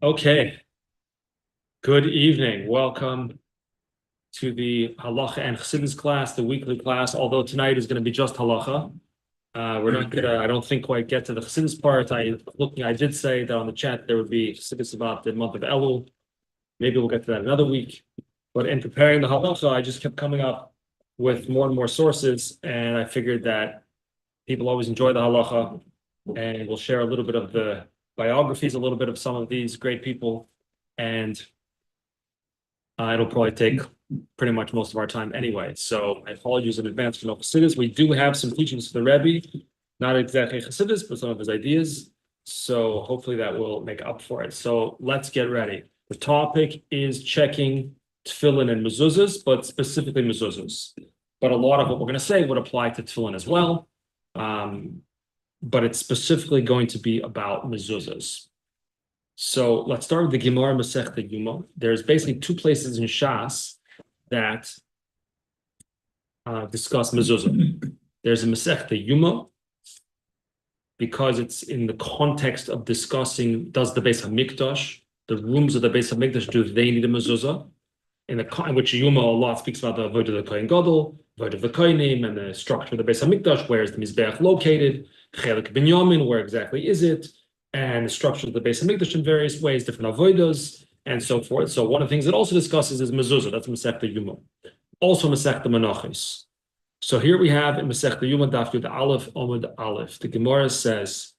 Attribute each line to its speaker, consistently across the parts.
Speaker 1: Okay. Good evening. Welcome to the Halacha and Chassidus class, the weekly class. Although tonight is going to be just Halacha, we're not gonna. I don't think quite get to the Chassidus part. I did say that on the chat there would be Chassidus about the month of Elul. Maybe we'll get to that another week. But in preparing the Halacha, I just kept coming up with more and more sources, and I figured that people always enjoy the Halacha, and we'll share a little bit of the biographies, a little bit of some of these great people, and it'll probably take pretty much most of our time anyway. So I apologize in advance for no Chassidus. We do have some teachings to the Rebbe, not exactly Chassidus, but some of his ideas. So hopefully that will make up for it. So let's get ready. The topic is checking tefillin and mezuzos, but specifically mezuzos. But a lot of what we're going to say would apply to tefillin as well. But it's specifically going to be about mezuzos. So let's start with the Gemara Masechta Yuma. There's basically two places in Shas that discuss mezuzah. There's a Masechta Yuma because it's in the context of discussing, does the Beis HaMikdash, the rooms of the Beis HaMikdash, do they need a mezuzah? In which Yuma a lot speaks about the avodah of the Kohen Gadol, avodah of the Kohenim, and the structure of the Beis HaMikdash. Where is the Mizbeach located? Chelik Binyamin, where exactly is it? And the structure of the Beis HaMikdash in various ways, different avodas, and so forth. So one of the things it also discusses is mezuzah. That's Masechta Yuma. Also Masechta Menachos. So here we have in Masechta Yuma Daf Yud Aleph Omid Aleph. The Gemara says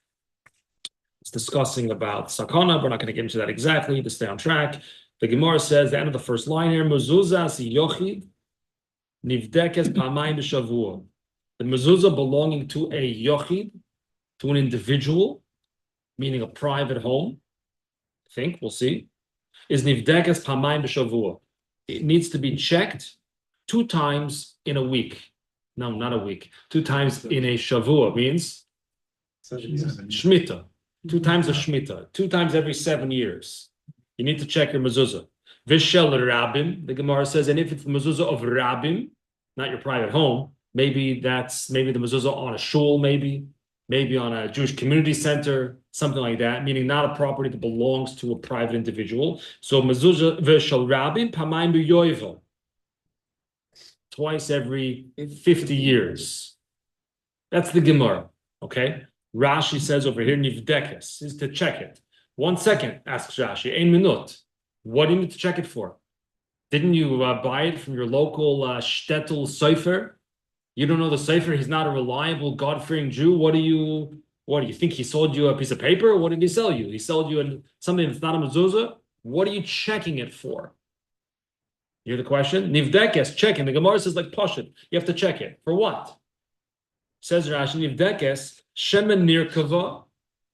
Speaker 1: it's discussing about sakana. We're not going to get into that exactly to stay on track. The Gemara says the end of the first line here: Mezuzas yochid nivdekes pamayim b'shavua. The mezuzah belonging to a yochid, to an individual, meaning a private home, I think, we'll see, is nivdekes pamayim b'shavua. It needs to be checked 2 times in a week. No, not a week. 2 times in a shavua means shmita. 2 times a shmita. 2 times every 7 years. You need to check your mezuzah. Vishel rabim, the Gemara says, and if it's the mezuzah of rabim, not your private home, maybe the mezuzah on a shul, maybe on a Jewish community center, something like that, meaning not a property that belongs to a private individual. So mezuzah v'shel rabim pamayim b'yovel, twice every 50 years. That's the Gemara, okay? Rashi says over here, nivdekes, is to check it. 1 second, asks Rashi, ein minut. What do you need to check it for? Didn't you buy it from your local shtetl sofer? You don't know the sofer, he's not a reliable, God-fearing Jew. What do you think he sold you a piece of paper? What did he sell you? He sold you something that's not a mezuzah? What are you checking it for? You hear the question? Nivdekes, checking. The Gemara says like Pashut. You have to check it. For what? Says Rashi, Nivdekes, shemen nirkava.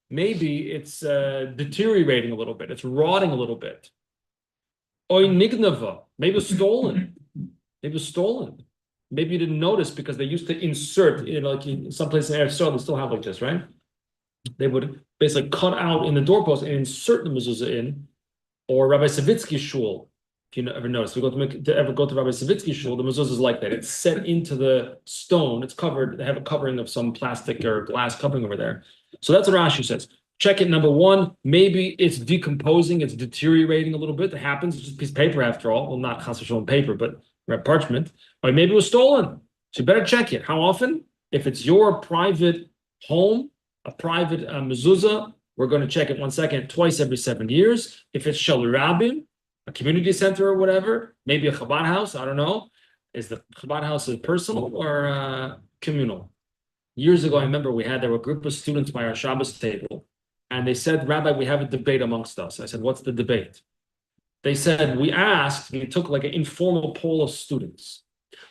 Speaker 1: Maybe it's deteriorating a little bit. It's rotting a little bit. Oy nignava. Maybe it's stolen. Maybe you didn't notice because they used to insert, like in some places in Eretz Yisrael, they still have like this, right? They would basically cut out in the doorpost and insert the mezuzah in. Or Rabbi Savitsky's shul, if you ever notice, if you ever go to Rabbi Savitsky's shul, the mezuzah is like that. It's set into the stone. It's covered. They have a covering of some plastic or glass covering over there. So that's what Rashi says. Check it, number 1. Maybe it's decomposing, it's deteriorating a little bit. That happens. It's just a piece of paper after all. Well, not chas v'shalom paper, but parchment. Or maybe it was stolen. So you better check it. How often? If it's your private home, a private mezuzah, we're going to check it 1 second, twice every 7 years. If it's shel rabim, a community center or whatever, maybe a Chabad house, I don't know. Is the Chabad house personal or communal? Years ago, I remember there were a group of students by our Shabbos table, and they said, Rabbi, we have a debate amongst us. I said, what's the debate? They said, we took like an informal poll of students.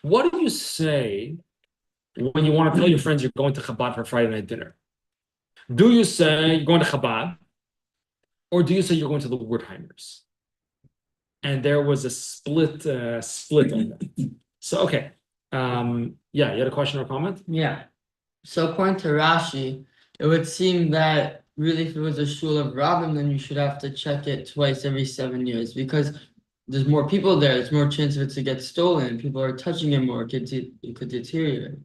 Speaker 1: What do you say when you want to tell your friends you're going to Chabad for Friday night dinner? Do you say you're going to Chabad, or do you say you're going to the Wertheimers? And there was a split on that. So, okay. Yeah, you had a question or comment?
Speaker 2: Yeah. So according to Rashi, it would seem that really if it was a shul of Rabbim, then you should have to check it twice every 7 years because there's more people there. There's more chance of it to get stolen. People are touching it more. It could deteriorate.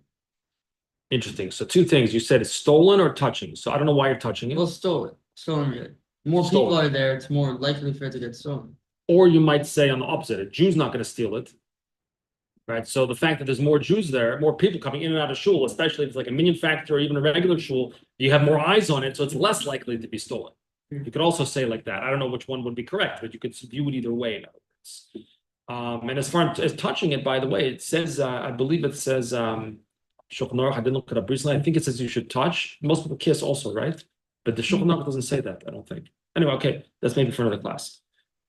Speaker 1: Interesting. So two things. You said it's stolen or touching. So I don't know why you're touching it.
Speaker 2: Well, stolen. Stolen, really. More
Speaker 1: Stolen.
Speaker 2: people are there, it's more likely for it to get stolen.
Speaker 1: Or you might say on the opposite, a Jew's not going to steal it. Right. So the fact that there's more Jews there, more people coming in and out of shul, especially if it's like a minion factory or even a regular shul, you have more eyes on it, so it's less likely to be stolen. You could also say like that. I don't know which one would be correct, but you could view it either way, in other words. And as far as touching it, by the way, it says, I believe it says, Shulchan Aruch, I didn't look it up recently. I think it says you should touch. Most people kiss also, right? But the Shulchan Aruch doesn't say that, I don't think. Anyway, okay, that's maybe for another class.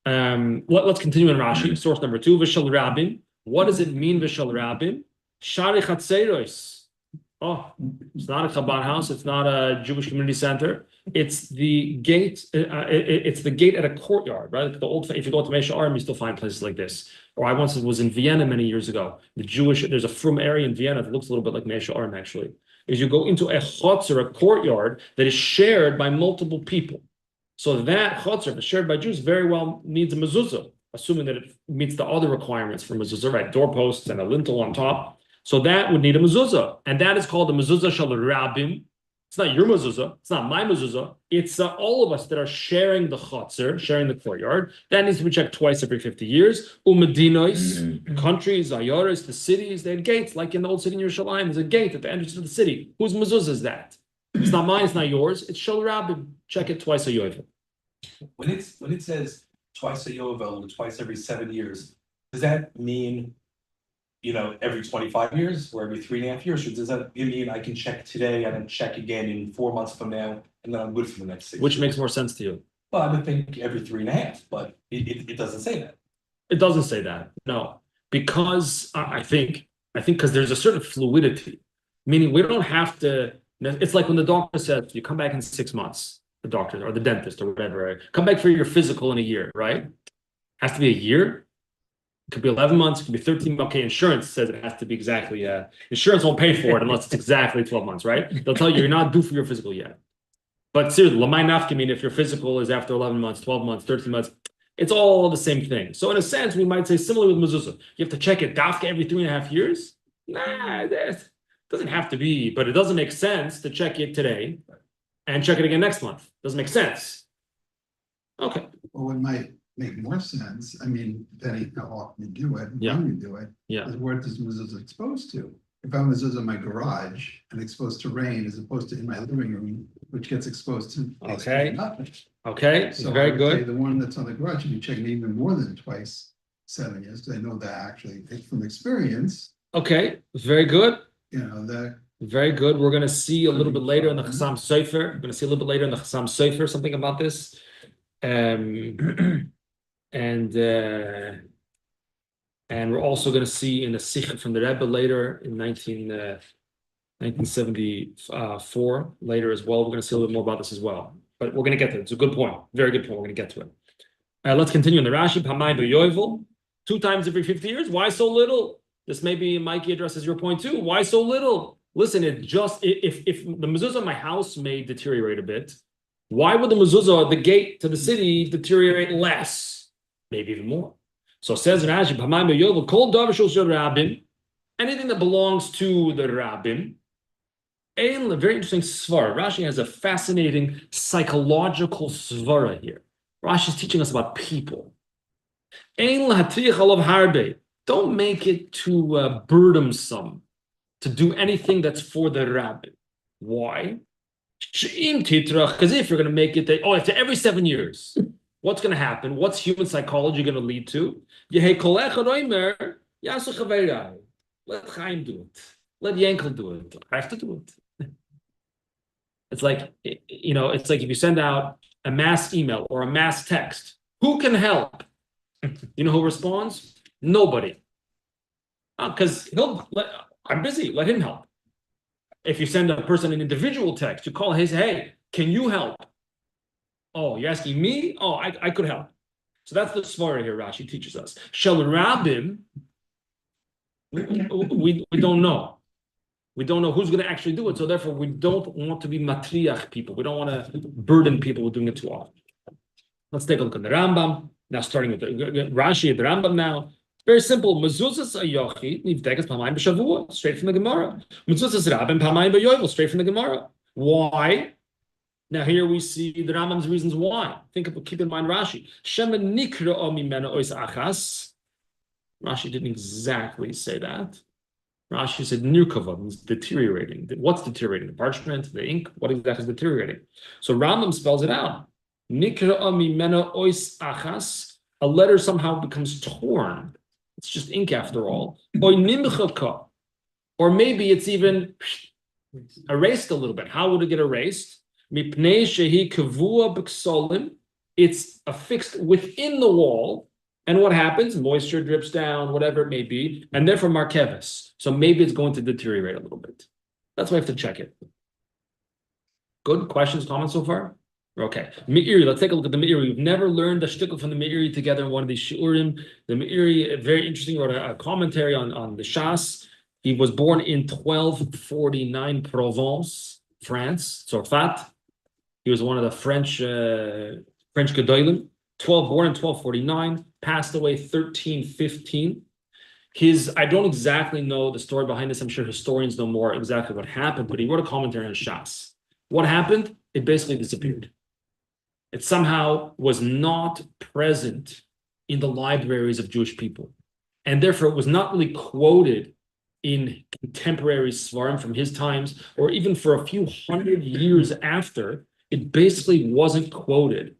Speaker 1: Let's continue in Rashi, source number 2, Vishal Rabin. What does it mean, Vishal Rabin? Shari Chatzeros. Oh, it's not a Chabad house. It's not a Jewish community center. It's the gate. It's the gate at a courtyard, right? Like the old. If you go to Meisha Aram, you still find places like this. Or I once was in Vienna many years ago. There's a frum area in Vienna that looks a little bit like Meisha Aram actually. Is you go into a chotzer, a courtyard that is shared by multiple people. So that chotzer, if it's shared by Jews, very well needs a mezuzah, assuming that it meets the other requirements for mezuzah, right? Doorposts and a lintel on top. So that would need a mezuzah, and that is called the mezuzah shel rabim. It's not your mezuzah, it's not my mezuzah. It's all of us that are sharing the chotzer, sharing the courtyard. That needs to be checked twice every 50 years. Umedinos, countries, ayoris, the cities, they had gates, like in the old city in Yerushalayim, there's a gate at the entrance of the city. Whose mezuzah is that? It's not mine, it's not yours. It's shel rabim. Check it twice a yovel.
Speaker 3: When it says twice a yovel, or twice every 7 years, does that mean, every 25 years or every 3.5 years? Or does that mean I can check today and then check again in 4 months from now and then I'm good for the next 6
Speaker 1: Which
Speaker 3: years?
Speaker 1: makes more sense to you?
Speaker 3: Well, I would think every 3.5, but it doesn't say that.
Speaker 1: It doesn't say that, no. Because I think because there's a certain fluidity, meaning we don't have to, it's like when the doctor says, you come back in 6 months, the doctor or the dentist or whatever, right? Come back for your physical in a year, right? Has to be a year. It could be 11 months, it could be 13. Okay, insurance says it has to be exactly, insurance won't pay for it unless it's exactly 12 months, right? They'll tell you you're not due for your physical yet. But seriously, lamai nafki, mean if your physical is after 11 months, 12 months, 13 months, it's all the same thing. So in a sense, we might say similar with mezuzah. You have to check it dafka every 3.5 years? Nah, that doesn't have to be, but it doesn't make sense to check it today and check it again next month. Doesn't make sense. Okay.
Speaker 4: Well, it might make more sense. I mean, depending how often you do it,
Speaker 1: Yeah.
Speaker 4: when you do it,
Speaker 1: Yeah.
Speaker 4: is where this mezuzah exposed to. If I'm mezuzah in my garage and exposed to rain, as opposed to in my living room, which gets exposed to basically
Speaker 1: Okay.
Speaker 4: nothing.
Speaker 1: Okay.
Speaker 4: So
Speaker 1: Very
Speaker 4: I would say
Speaker 1: good.
Speaker 4: the one that's on the garage should be checking even more than twice 7 years, because I know that actually from experience,
Speaker 1: Okay. Very good.
Speaker 4: that
Speaker 1: Very good. We're going to see a little bit later in the Chassam Sofer. We're going to see a little bit later in the Chassam Sofer something about this. And we're also going to see in the Sikh from the Rebbe later in 1974 later as well. We're going to see a little bit more about this as well. But we're going to get to it. It's a good point. Very good point. We're going to get to it. Let's continue in the Rashi. Pamay b'yovel. 2 times every 50 years. Why so little? This maybe Mikey addresses your point too. Why so little? Listen, it just if the mezuzah of my house may deteriorate a bit, why would the mezuzah, the gate to the city, deteriorate less? Maybe even more. So it says in Rashi, Pamay b'yovel, kol davar shel rabbin, anything that belongs to the rabbin. A very interesting svara. Rashi has a fascinating psychological svara here. Rashi is teaching us about people. Don't make it too burdensome to do anything that's for the rabbin. Why? Because if you're going to make it, after every 7 years, what's going to happen? What's human psychology going to lead to? Let Chaim do it. Let Yankel do it. I have to do it. It's like, it's like if you send out a mass email or a mass text, who can help? You know who responds? Nobody. Because I'm busy, let him help. If you send a person an individual text, you call, hey, can you help? Oh, you're asking me? Oh, I could help. So that's the svara here Rashi teaches us. Shel Rabbim, we don't know. We don't know who's going to actually do it. So therefore, we don't want to be matriach people. We don't want to burden people with doing it too often. Let's take a look at the Rambam. Now starting with the Rashi at the Rambam now. Very simple. Mezuzos ayochi nivdekas pamayim b'shavua, straight from the Gemara. Mezuzos rabim pamayim b'yovel, straight from the Gemara. Why? Now here we see the Rambam's reasons why. Keep in mind Rashi. Shema nikra mimena ois achas. Rashi didn't exactly say that. Rashi said nirkava means deteriorating. What's deteriorating? The parchment, the ink. What exactly is deteriorating? So Rambam spells it out. Nikra mimena ois achas. A letter somehow becomes torn. It's just ink after all. Or maybe it's even erased a little bit. How would it get erased? It's affixed within the wall. And what happens? Moisture drips down, whatever it may be. And therefore markevis. So maybe it's going to deteriorate a little bit. That's why I have to check it. Good questions, comments so far? Okay. Me'iri, let's take a look at the Me'iri. We've never learned the shtickle from the Me'iri together in one of these shiurim. The Me'iri, very interesting, wrote a commentary on the Shas. He was born in 1249 Provence, France, Tzorfat. He was one of the French Gedolim. Born in 1249, passed away 1315. I don't exactly know the story behind this. I'm sure historians know more exactly what happened, but he wrote a commentary on Shas. What happened? It basically disappeared. It somehow was not present in the libraries of Jewish people. And therefore, it was not really quoted in contemporary Svarim from his times, or even for a few hundred years after. It basically wasn't quoted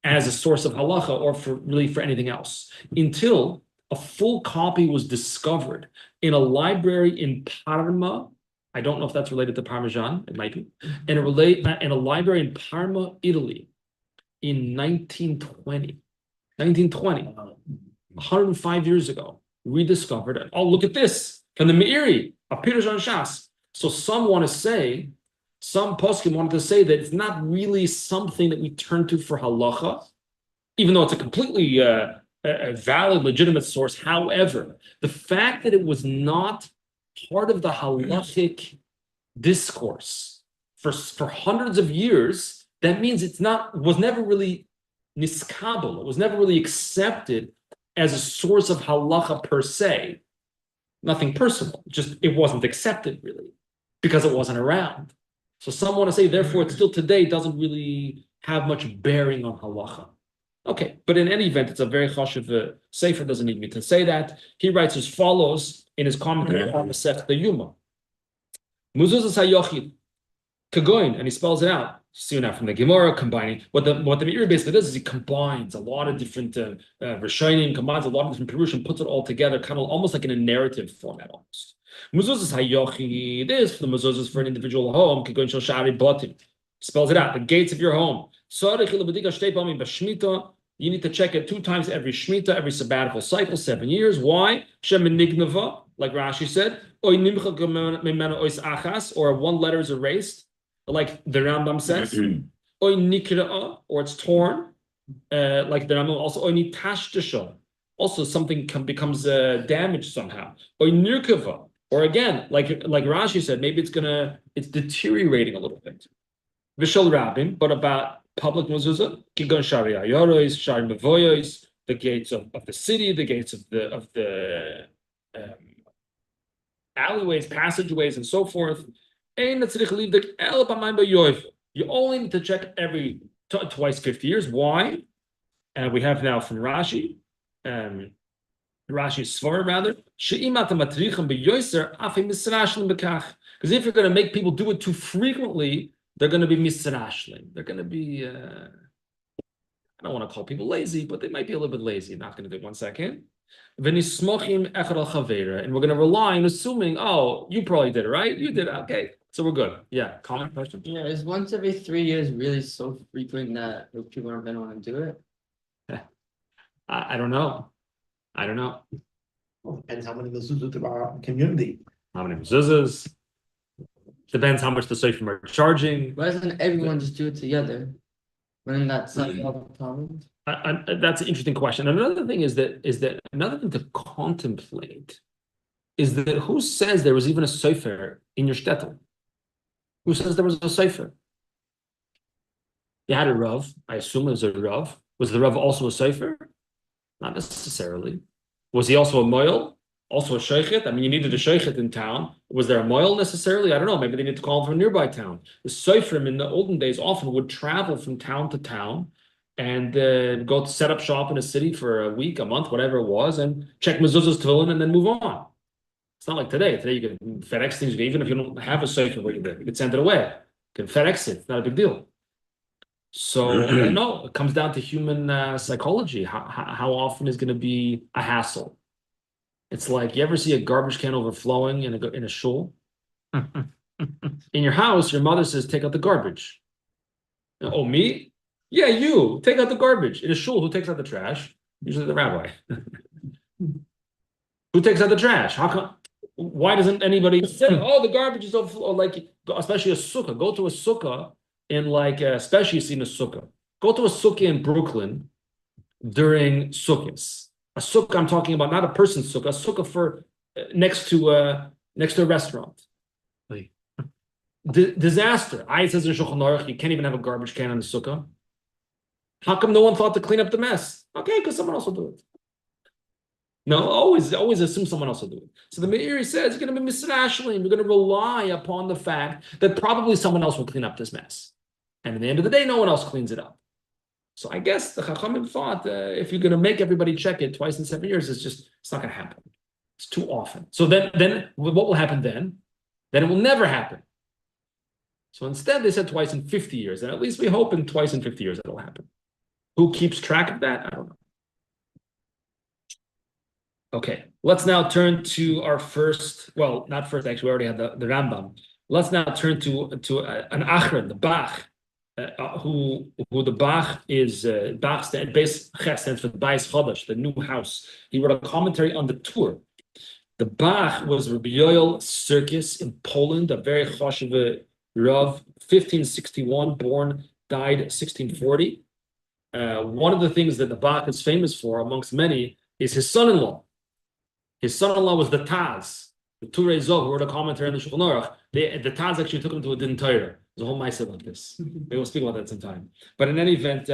Speaker 1: as a source of halacha or for anything else until a full copy was discovered in a library in Parma. I don't know if that's related to Parmesan. It might be. In a library in Parma, Italy, in 1920. 105 years ago, rediscovered it. Oh, look at this from the Me'iri, a Pirush on Shas. So some poskim wanted to say that it's not really something that we turn to for halacha, even though it's a completely a valid, legitimate source. However, the fact that it was not part of the halachic discourse for hundreds of years, that means was never really niskabel. It was never really accepted as a source of halacha per se. Nothing personal, just it wasn't accepted really because it wasn't around. So some want to say, therefore, it still today doesn't really have much bearing on halacha. Okay, but in any event, it's a very chashuv sefer. Doesn't need me to say that. He writes as follows in his commentary on Masechta Yuma. Mezuzos hayochid kagoin, and he spells it out. See now from the Gemara, combining what the Me'iri basically does is he combines a lot of different Rishonim, combines a lot of different Perushim, puts it all together, kind of almost like in a narrative format almost. Mezuzos hayochid is for the mezuzos for an individual home. Kagoin shel shari botim spells it out. The gates of your home. You need to check it 2 times every Shemitah, every sabbatical cycle, 7 years. Why? Like Rashi said, or 1 letter is erased, like the Rambam says, or it's torn, like the Rambam also, also something becomes damaged somehow, or again, like Rashi said, maybe it's deteriorating a little bit. Vishal Rabin, but about public mezuzah, kigon shari ayoros, shari mevoyos, the gates of the city, the gates of the alleyways, passageways, and so forth. You only need to check every twice 50 years. Why? And we have now from Rashi, Rashi's Svar rather. Because if you're going to make people do it too frequently, they're going to be misrashlim. They're going to be, I don't want to call people lazy, but they might be a little bit lazy. I'm not going to do 1 second. And we're going to rely on assuming, oh, you probably did it, right? You did it. Okay. So we're good. Yeah. Comment, question?
Speaker 2: Yeah, is once every 3 years really so frequent that people aren't going to want to do it?
Speaker 1: I don't know.
Speaker 5: Well, depends how many mezuzot there are in the community.
Speaker 1: How many mezuzahs? Depends how much the Seifim are charging.
Speaker 2: Why doesn't everyone just do it together? Wouldn't that solve all the problems?
Speaker 1: That's an interesting question. Another thing is that another thing to contemplate is that who says there was even a Sefer in your shtetl? Who says there was a Sefer? You had a Rav. I assume it was a Rav. Was the Rav also a Sefer? Not necessarily. Was he also a moil? Also a sheikhet? I mean, you needed a sheikhet in town. Was there a moil necessarily? I don't know. Maybe they need to call him from a nearby town. The soifrim in the olden days often would travel from town to town and go to set up shop in a city for a week, a month, whatever it was, and check mezuzahs tefillin and then move on. It's not like today. Today you can FedEx things, even if you don't have a soifrim where you live, you can send it away. You can FedEx it. It's not a big deal. So no, it comes down to human psychology. How often is going to be a hassle? It's like, you ever see a garbage can overflowing in a shul? In your house, your mother says, take out the garbage. Oh, me? Yeah, you. Take out the garbage. In a shul, who takes out the trash? Usually the rabbi. Who takes out the trash? How come? Why doesn't anybody say, oh, the garbage is overflowing? Like, especially a sukkah. Go to a sukkah in especially in a sukkah. Go to a sukkah in Brooklyn during sukkahs. A sukkah, I'm talking about not a person's sukkah, a sukkah for next to a restaurant. Disaster. It says in Shulchan Aruch, you can't even have a garbage can in the sukkah. How come no one thought to clean up the mess? Okay, because someone else will do it. No, always assume someone else will do it. So the Meiri says you're going to be misrashlim. You're going to rely upon the fact that probably someone else will clean up this mess. And at the end of the day, no one else cleans it up. So I guess the Chachamim thought if you're going to make everybody check it twice in 7 years, it's not going to happen. It's too often. So then what will happen then? Then it will never happen. So instead, they said twice in 50 years, and at least we hope in twice in 50 years that'll happen. Who keeps track of that? I don't know. Okay, let's now turn to our first. Well, not first. Actually, we already had the Rambam. Let's now turn to an Achron, the Bach. Who the Bach is, Bach stands for the Bais Chodesh, the new house. He wrote a commentary on the Tur. The Bach was Rabbi Yoel Sirkis in Poland, a very choshev Rav, 1561, born, died 1640. One of the things that the Bach is famous for, amongst many, is his son-in-law. His son-in-law was the Taz, the Turei Zov, who wrote a commentary on the Shulchan Aruch. The Taz actually took him to a Din Torah. There's a whole ma'aseh about this. Maybe we'll speak about that sometime. But in any event,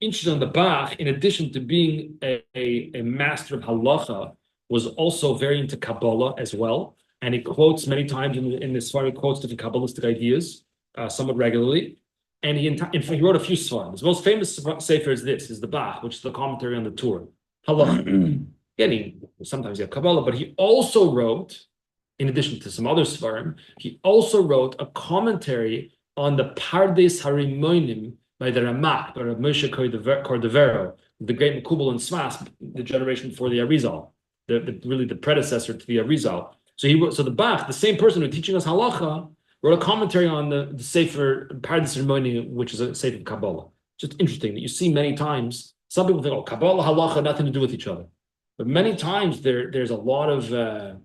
Speaker 1: interesting on the Bach, in addition to being a master of halacha, was also very into Kabbalah as well. And he quotes many times in this Sfar, he quotes different Kabbalistic ideas, somewhat regularly. And he wrote a few Sfarim. His most famous sefer is the Bach, which is the commentary on the Torah. Halacha. Sometimes you have Kabbalah, but he also wrote, in addition to some other Sfarim, he also wrote a commentary on the Pardes Harimonim by the Ramak, by Moshe Cordovero, the great Mekubal and Svas, the generation before the Arizal, really the predecessor to the Arizal. So the Bach, the same person who teaching us halacha, wrote a commentary on the Sefer Pardes Harimonim, which is a Sefer Kabbalah. Just interesting that you see many times. Some people think, oh, Kabbalah, halacha, nothing to do with each other, but many times there's a lot of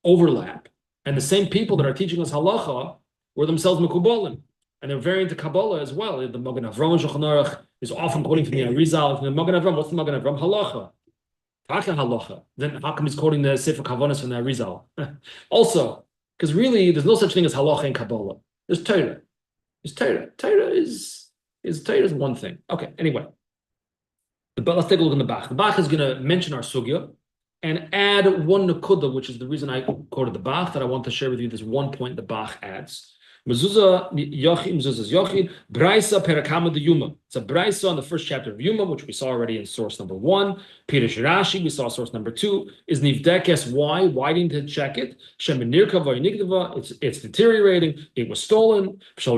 Speaker 1: overlap, and the same people that are teaching us halacha were themselves mekubalim, and they're very into Kabbalah as well. The Magen Avraham Shulchan Aruch is often quoting from the Arizal. From the Magen Avraham, what's the Magen Avraham? Halacha. Halacha. Then how come he's quoting the Sefer Kavanas from the Arizal? Also, because really there's no such thing as halacha in Kabbalah. There's Torah. There's Torah. Torah is one thing. Okay. Anyway, but let's take a look in the Bach. The Bach is going to mention our sugya and add one nakuda, which is the reason I quoted the Bach, that I want to share with you. This one point the Bach adds. Mezuzah Yochid, Braisa Perakama de Yuma. It's a Braisa on the first chapter of Yuma, which we saw already in source number 1. Pirush Rashi, we saw source number 2. Is Nivdekes why? Why didn't it check it? Shemenirka Vaynikdava, it's deteriorating. It was stolen. And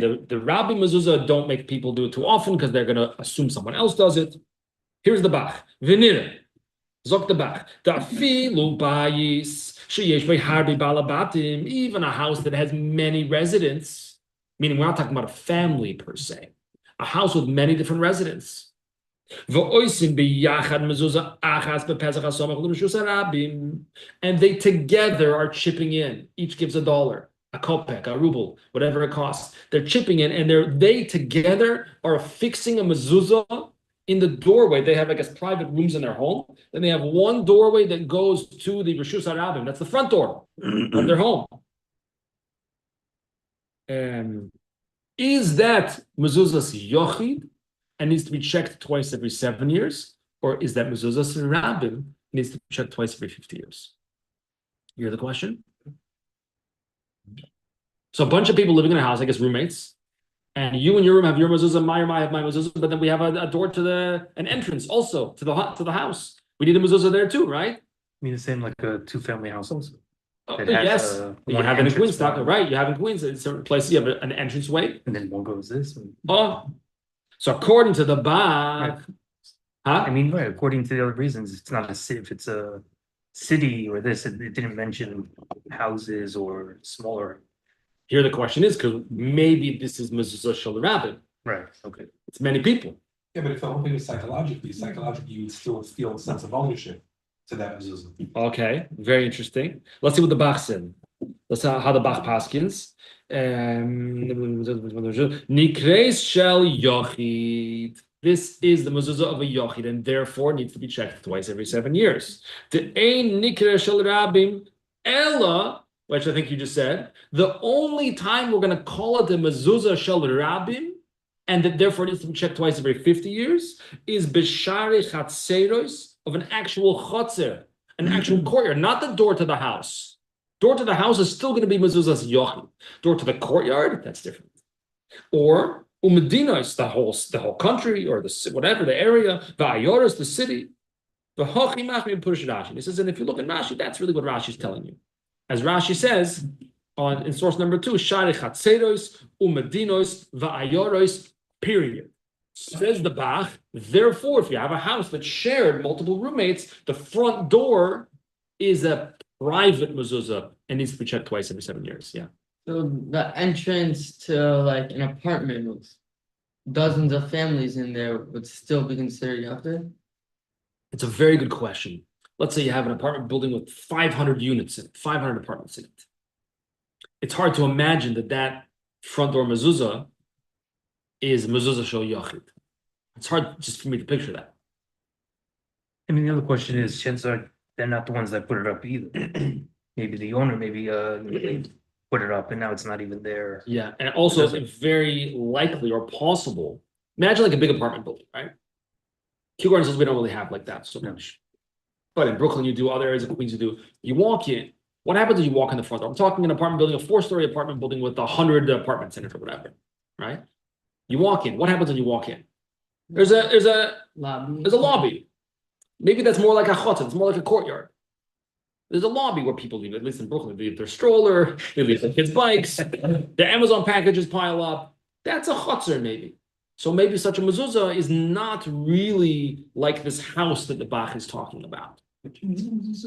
Speaker 1: the Rabbi Mezuzah don't make people do it too often because they're going to assume someone else does it. Here's the Bach. Venir. Zok the Bach. Ta'filu bayis. Even a house that has many residents, meaning we're not talking about a family per se, a house with many different residents. And they together are chipping in. Each gives $1, a kopek, a ruble, whatever it costs. They're chipping in, and they together are fixing a mezuzah in the doorway. They have, I guess, private rooms in their home. Then they have one doorway that goes to the Rishus Harabim. That's the front door of their home. Is that mezuzah's yochid? and needs to be checked twice every 7 years? Or is that Mezuzos Rabbim needs to be checked twice every 50 years? You hear the question? So a bunch of people living in a house, I guess roommates, and you and your room have your mezuzah, my room, I have my mezuzah, but then we have a door to an entrance also to the house. We need a mezuzah there too, right?
Speaker 6: I mean, the same like a two-family house also.
Speaker 1: Oh,
Speaker 6: It has,
Speaker 1: yes, you
Speaker 6: one
Speaker 1: have it in Queens,
Speaker 6: entrance, one-
Speaker 1: right? You have in Queens in certain places you have an entranceway.
Speaker 6: And then one goes this.
Speaker 1: Oh, so according to the Bach, huh?
Speaker 6: I mean, right, according to the other reasons, it's not a city, if it's a city or this, it didn't mention houses or smaller.
Speaker 1: Here the question is, because maybe this is mezuzah shel rabbin.
Speaker 6: Right, okay.
Speaker 1: It's many people.
Speaker 3: Yeah, but if the whole thing is psychologically, you would still feel a sense of ownership to that mezuzah.
Speaker 1: Okay, very interesting. Let's see what the Bach said. Let's see how the Bach paskins. Nikreis shel yochid. This is the mezuzah of a yochid, and therefore needs to be checked twice every 7 years. The ein nikreis shel rabbim ella, which I think you just said. The only time we're going to call it the mezuzah shel rabbim, and that therefore needs to be checked twice every 50 years, is b'shari chatzeros of an actual chotzer, an actual courtyard, not the door to the house. Door to the house is still going to be mezuzah's yochid. Door to the courtyard, that's different. Or umedinos, the whole country, or the whatever the area, va'ayoros, the city. The hochi machmi push Rashi. He says, and if you look at Rashi, that's really what Rashi is telling you. As Rashi says in source number 2, shari chatzeros umedinos va'ayoros. Period. Says the Bach, therefore, if you have a house that's shared multiple roommates, the front door is a private mezuzah and needs to be checked twice every 7 years. Yeah.
Speaker 2: So the entrance to like an apartment with dozens of families in there would still be considered after?
Speaker 1: It's a very good question. Let's say you have an apartment building with 500 units in it, 500 apartments in it. It's hard to imagine that front door mezuzah is mezuzah shel yochid. It's hard just for me to picture that.
Speaker 6: I mean, the other question is, chances are they're not the ones that put it up either. Maybe the owner, put it up and now it's not even there.
Speaker 1: Yeah, and also it's very likely or possible. Imagine like a big apartment building, right? Kew Gardens, we don't really have like that so much. But in Brooklyn, you do, other areas of Queens, you do. You walk in. What happens when you walk in the front door? I'm talking an apartment building, a 4-story apartment building with 100 apartments in it or whatever, right? You walk in. What happens when you walk in? There's a lobby. Maybe that's more like a chotzer. It's more like a courtyard. There's a lobby where people leave, at least in Brooklyn, they leave their stroller, they leave their kids' bikes, their Amazon packages pile up. That's a chotzer maybe. So maybe such a mezuzah is not really like this house that the Bach is talking about.
Speaker 4: In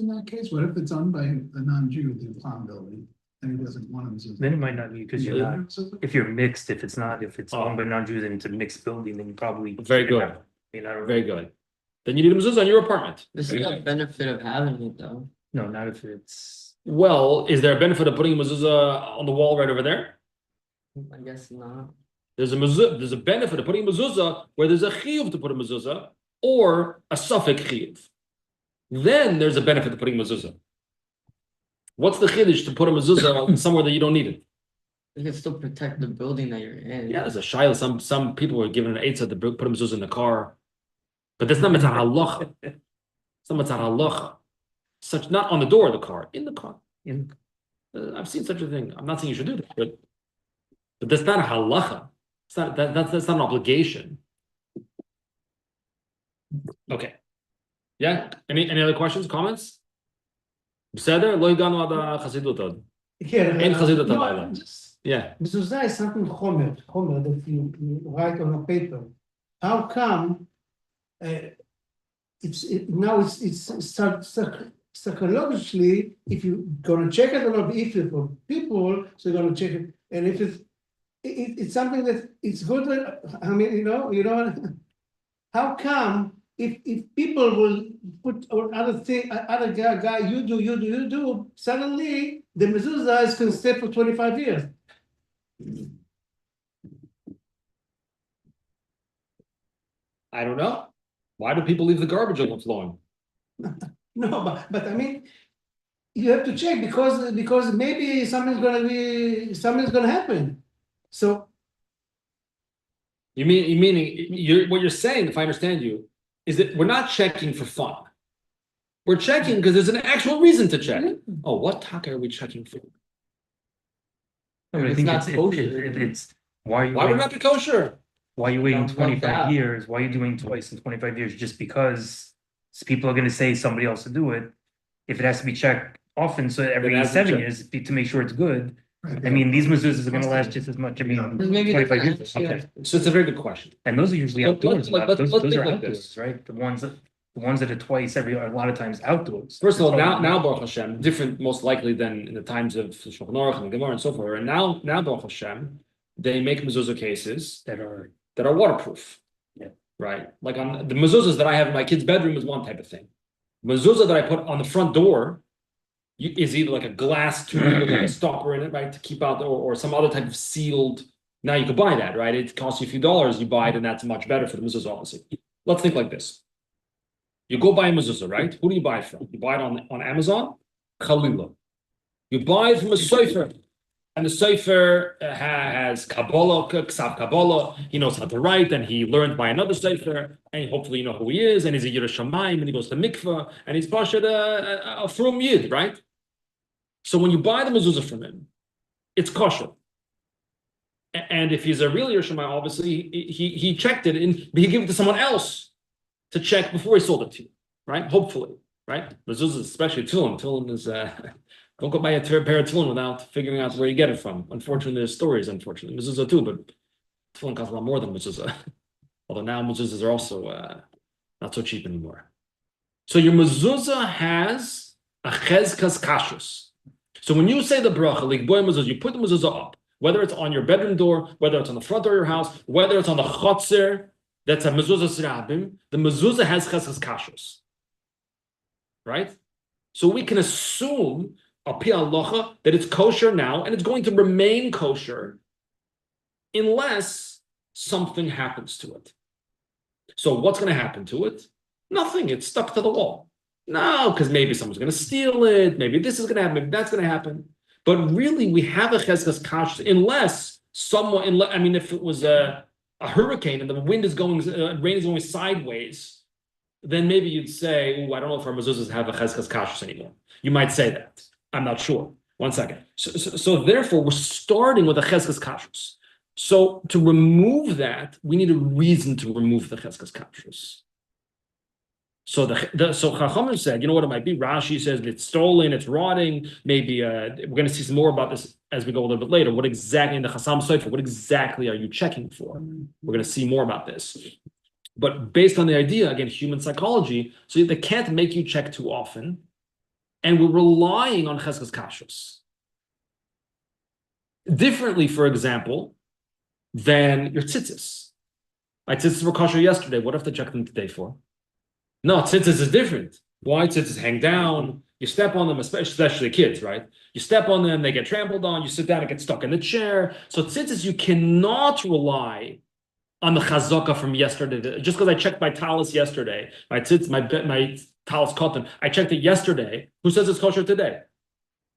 Speaker 4: that case, what if it's owned by a non-Jew, the farm building, and he doesn't want a mezuzah?
Speaker 6: Then it might not be because you're not, if you're mixed, if it's owned by non-Jews and it's a mixed building, then you probably.
Speaker 1: Very good.
Speaker 6: I mean, I don't
Speaker 1: Very good. Then you need a mezuzah in your apartment.
Speaker 2: This is the benefit of having it though.
Speaker 6: No, not if it's.
Speaker 1: Well, is there a benefit of putting a mezuzah on the wall right over there?
Speaker 2: I guess not.
Speaker 1: There's a benefit of putting a mezuzah where there's a chiyuv to put a mezuzah or a suffix chiyuv. Then there's a benefit of putting mezuzah. What's the chiddush to put a mezuzah somewhere that you don't need it?
Speaker 2: You can still protect the building that you're in.
Speaker 1: Yeah, there's a shayla. Some people were given an eitzah to put a mezuzah in the car, but that's not mitzvah halacha. It's not mitzvah halacha. Such not on the door of the car, in the car. I've seen such a thing. I'm not saying you should do that, but that's not a halacha. It's not that's not an obligation. Okay. Yeah. Any other questions, comments? בסדר? לא הגענו עד החסידות עוד.
Speaker 5: כן,
Speaker 1: אין חסידות
Speaker 5: no,
Speaker 1: הלילה. Yeah.
Speaker 5: mezuzah is something chomer that you write on a paper. How come psychologically, if you're gonna check it or not, if it's for people, so you're gonna check it, and if it's something that it's good. I mean, you know, how come if people will put other guy, you do, suddenly the mezuzah is going to stay for 25 years.
Speaker 1: I don't know. Why do people leave the garbage overflowing?
Speaker 5: No, but I mean, you have to check because maybe something's gonna happen. So
Speaker 1: What you're saying, if I understand you, is that we're not checking for fun. We're checking because there's an actual reason to check. Oh, what taka are we checking for?
Speaker 6: No, but I
Speaker 2: It's
Speaker 6: think
Speaker 2: not kosher.
Speaker 6: it's why are you
Speaker 1: Why would it
Speaker 6: waiting,
Speaker 1: not be kosher?
Speaker 6: why are you waiting
Speaker 2: Sounds like
Speaker 6: 25
Speaker 2: that.
Speaker 6: years? Why are you doing twice in 25 years? Just because people are gonna say somebody else to do it. If it has to be checked often, so every
Speaker 1: has to be
Speaker 6: 7
Speaker 1: checked.
Speaker 6: years to make sure it's good.
Speaker 4: Right,
Speaker 6: I mean, these
Speaker 4: yeah.
Speaker 6: mezuzahs are gonna last just as much. I mean,
Speaker 2: Because maybe the
Speaker 6: 25 years.
Speaker 2: yeah.
Speaker 6: Okay.
Speaker 1: So it's a very good question.
Speaker 6: And those are usually
Speaker 1: Let's-
Speaker 6: outdoors.
Speaker 1: let's
Speaker 6: Those
Speaker 1: think
Speaker 6: are
Speaker 1: like
Speaker 6: outdoors,
Speaker 1: this.
Speaker 6: right? The ones that are twice every, a lot of times outdoors.
Speaker 1: First of all,
Speaker 6: That's
Speaker 1: now Baruch Hashem, different most likely than in the times of Shulchan Aruch and Gemara and so forth. And now Baruch Hashem, they make mezuzah cases
Speaker 6: that are,
Speaker 1: that are waterproof.
Speaker 6: Yeah.
Speaker 1: Right. Like on the mezuzahs that I have in my kid's bedroom is one type of thing. Mezuzah that I put on the front door is either like a glass tube with like a stopper in it, right, to keep out, or some other type of sealed. Now you could buy that, right? It costs you a few dollars. You buy it, and that's much better for the mezuzah, obviously. Let's think like this. You go buy a mezuzah, right? Who do you buy it from? You buy it on Amazon, Khalila. You buy it from a sofer, and the sofer has Kabbalah, Ksav Kabbalah. He knows how to write, and he learned by another sofer, and hopefully you know who he is, and he's a Yiras Shamayim, and he goes to mikveh, and he's pashat a frum yid, right? So when you buy the mezuzah from him, it's kosher. And if he's a real Yiras Shamayim, obviously he checked it, and he gave it to someone else to check before he sold it to you, right? Hopefully, right? Mezuzah, especially tefillin. Tefillin is don't go buy a pair of tefillin without figuring out where you get it from. Unfortunately, there's stories. Unfortunately, mezuzah too, but tefillin costs a lot more than mezuzah. Although now mezuzahs are also not so cheap anymore. So your mezuzah has a chezkas kashrus. So when you say the bracha, like boy mezuzah, you put the mezuzah up, whether it's on your bedroom door, whether it's on the front door of your house, whether it's on the chotzer, that's a mezuzah sirabim. The mezuzah has chezkas kashrus, right? So we can assume al pi halacha that it's kosher now, and it's going to remain kosher unless something happens to it. So what's going to happen to it? Nothing. It's stuck to the wall. No, because maybe someone's going to steal it. Maybe this is going to happen. Maybe that's going to happen. But really, we have a chezkas kashrus unless someone. I mean, if it was a hurricane and the wind is going, rain is going sideways, then maybe you'd say, "Oh, I don't know if our mezuzahs have a chezkas kashrus anymore." You might say that. I'm not sure. One second. So therefore, we're starting with a chezkas kashrus. So to remove that, we need a reason to remove the chezkas kashrus. So so Chachamim said, you know what it might be? Rashi says it's stolen, it's rotting. Maybe we're going to see some more about this as we go a little bit later. What exactly in the Chasam Sofer? What exactly are you checking for? We're going to see more about this. But based on the idea, again, human psychology, so they can't make you check too often, and we're relying on chezkas kashrus. Differently, for example, than your tzitzis. My tzitzis were kosher yesterday. What if they check them today for? No, tzitzis is different. Why? Tzitzis hang down. You step on them, especially kids, right? You step on them, they get trampled on. You sit down and get stuck in the chair. So tzitzis, you cannot rely on the chazaka from yesterday. Just because I checked my talis yesterday, my talis cotton, I checked it yesterday. Who says it's kosher today?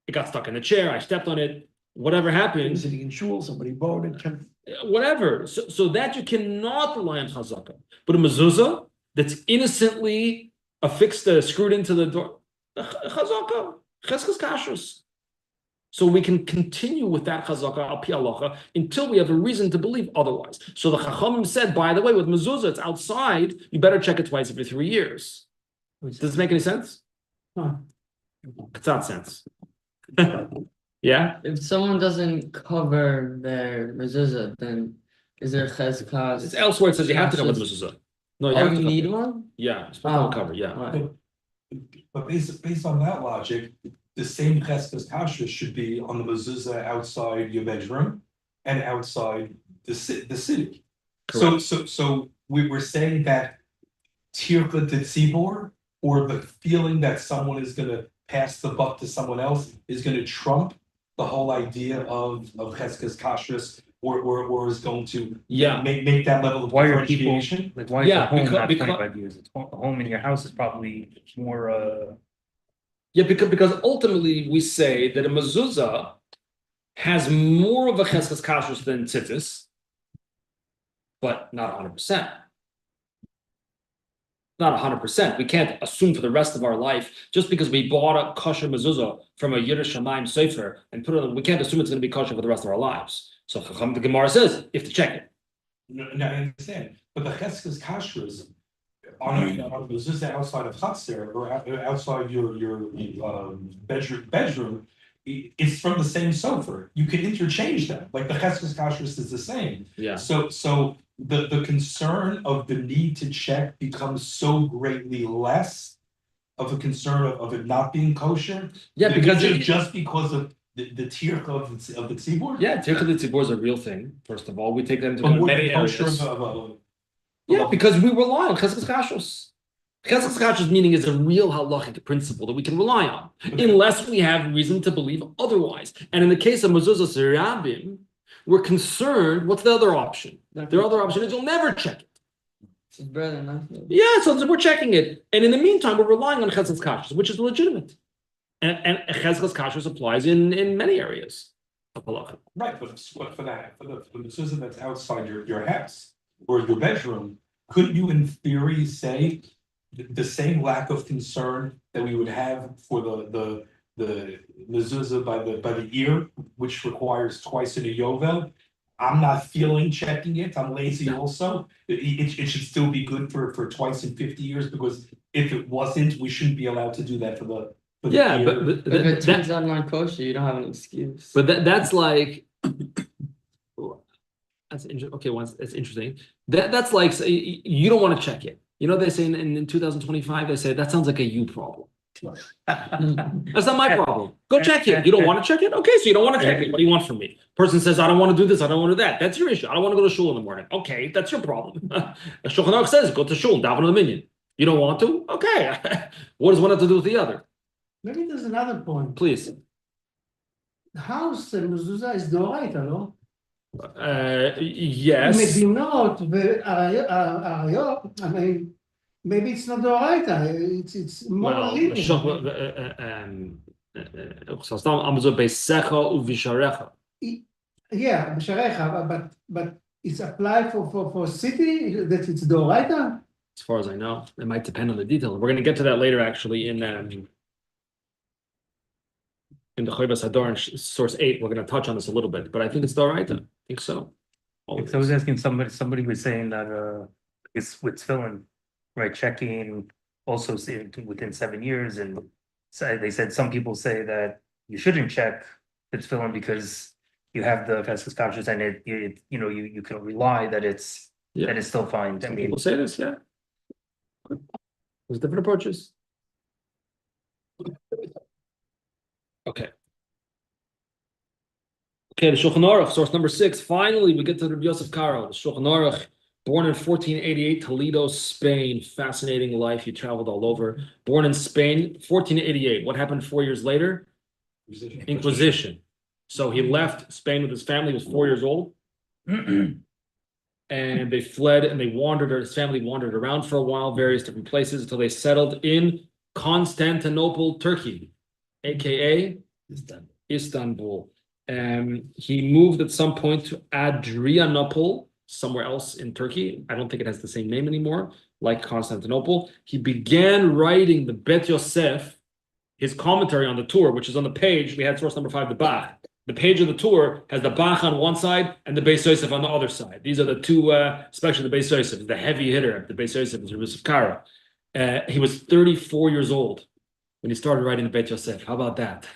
Speaker 1: It got stuck in the chair. I stepped on it. Whatever happened.
Speaker 7: Sitting in shul, somebody bought it.
Speaker 1: Whatever. So that you cannot rely on chazaka. But a mezuzah that's innocently affixed, screwed into the door, chazaka, chezkas kashrus. So we can continue with that chazaka al pi halacha until we have a reason to believe otherwise. So the Chachamim said, by the way, with mezuzah, it's outside. You better check it twice every 3 years. Does this make any sense? It's not sense. Yeah.
Speaker 2: If someone doesn't cover their mezuzah, then is there chezkas?
Speaker 1: It's elsewhere. It says you have to cover the mezuzah. No, you
Speaker 2: Oh,
Speaker 1: have to
Speaker 2: you
Speaker 1: cover
Speaker 2: need
Speaker 1: it.
Speaker 2: one?
Speaker 1: Yeah, it's supposed to cover. Yeah.
Speaker 2: Right.
Speaker 3: But based on that logic, the same cheskas kashrus should be on the mezuzah outside your bedroom and outside the city.
Speaker 1: Correct.
Speaker 3: So we're saying that tircha de tzibor, or the feeling that someone is going to pass the buck to someone else, is going to trump the whole idea of cheskas kashrus, or is going to make that level of
Speaker 6: why are people,
Speaker 3: differentiation.
Speaker 6: like, why is
Speaker 1: Yeah,
Speaker 6: the home not
Speaker 1: because
Speaker 6: 25 years? It's a home in your house is probably more,
Speaker 1: Yeah, because ultimately we say that a mezuzah has more of a cheskas kashrus than tzitzis, but not 100%. Not 100%. We can't assume for the rest of our life, just because we bought a kosher mezuzah from a Yiddish Shamayim Sefer and put it on, we can't assume it's going to be kosher for the rest of our lives. So the Gemara says, you have to check it.
Speaker 3: No, I understand, but the cheskes kashrus on a mezuzah outside of Chatzir or outside your bedroom, it's from the same sofer. You can interchange them, like the cheskes kashrus is the same.
Speaker 1: Yeah.
Speaker 3: So the concern of the need to check becomes so greatly less of a concern of it not being kosher.
Speaker 1: Yeah, because
Speaker 3: just because of the tier of the tzibur.
Speaker 1: yeah, tirka de tzibur is a real thing. First of all, we take that into
Speaker 3: But
Speaker 1: many
Speaker 3: kosher
Speaker 1: areas.
Speaker 3: Yeah,
Speaker 1: Because we rely on cheskes kashrus. Cheskes kashrus meaning is a real halachic principle that we can rely on, unless we have reason to believe otherwise. And in the case of mezuzos rabim, we're concerned. What's the other option? The other option is you'll never check it.
Speaker 2: It's better than nothing.
Speaker 1: Yeah, so we're checking it, and in the meantime, we're relying on cheskes kashrus, which is legitimate. And cheskes kashrus applies in many areas of halacha.
Speaker 3: right, but for the mezuzah that's outside your house or your bedroom, couldn't you in theory say the same lack of concern that we would have for the mezuzah by the ear, which requires twice in a yovel? I'm not feeling checking it. I'm lazy also. It should still be good for twice in 50 years, because if it wasn't, we shouldn't be allowed to do that for the
Speaker 1: Yeah,
Speaker 3: ear.
Speaker 1: but
Speaker 2: If it turns out non-kosher, you don't have an excuse.
Speaker 1: But that's like that's interesting. Okay, once it's interesting. That's like you don't want to check it. You know, they say in 2025, they say that sounds like a you problem. That's not my problem. Go check it. You don't want to check it? Okay, so you don't want to check it. What do you want from me? Person says, I don't want to do this, I don't want to do that. That's your issue. I don't want to go to shul in the morning. Okay, that's your problem. Shulchan Aruch says, go to shul, daven the minyan. You don't want to? Okay. What does one have to do with the other?
Speaker 5: Maybe there's another point.
Speaker 1: Please.
Speaker 5: The house mezuzah is doraita, no?
Speaker 1: Yes.
Speaker 5: מדינות ועריות, I mean, maybe it's not doraita, it's more
Speaker 1: Well,
Speaker 5: lenient. Yeah, b'sharecha, but it's applied for city that it's doraita?
Speaker 1: As far as I know, it might depend on the details. We're going to get to that later, actually, in the Choyvas Hador in source 8. We're going to touch on this a little bit, but I think it's doraita. I think so.
Speaker 6: Because I was asking somebody was saying that it's with filling, right, checking also within 7 years, and so they said some people say that you shouldn't check it's filling because you have the cheskes kashrus and it you know you can rely that it's that it's still fine. I
Speaker 1: Some
Speaker 6: mean,
Speaker 1: people say this, yeah. There's different approaches. Okay. Okay, the Shulchan Aruch, source number 6. Finally, we get to the Rabbi Yosef Karo, the Shulchan Aruch, born in 1488, Toledo, Spain. Fascinating life. He traveled all over. Born in Spain, 1488. What happened 4 years later? Inquisition. So he left Spain with his family. He was 4 years old. And they fled and they wandered, or his family wandered around for a while, various different places, until they settled in Constantinople, Turkey, aka Istanbul. He moved at some point to Adrianople, somewhere else in Turkey. I don't think it has the same name anymore, like Constantinople. He began writing the Bet Yosef, his commentary on the Torah, which is on the page. We had source number 5, the Bach. The page of the Torah has the Bach on one side and the Beis Yosef on the other side. These are the two, especially the Beis Yosef, the heavy hitter. The Beis Yosef is Rabbi Yosef Karo. He was 34 years old when he started writing the Bet Yosef. How about that?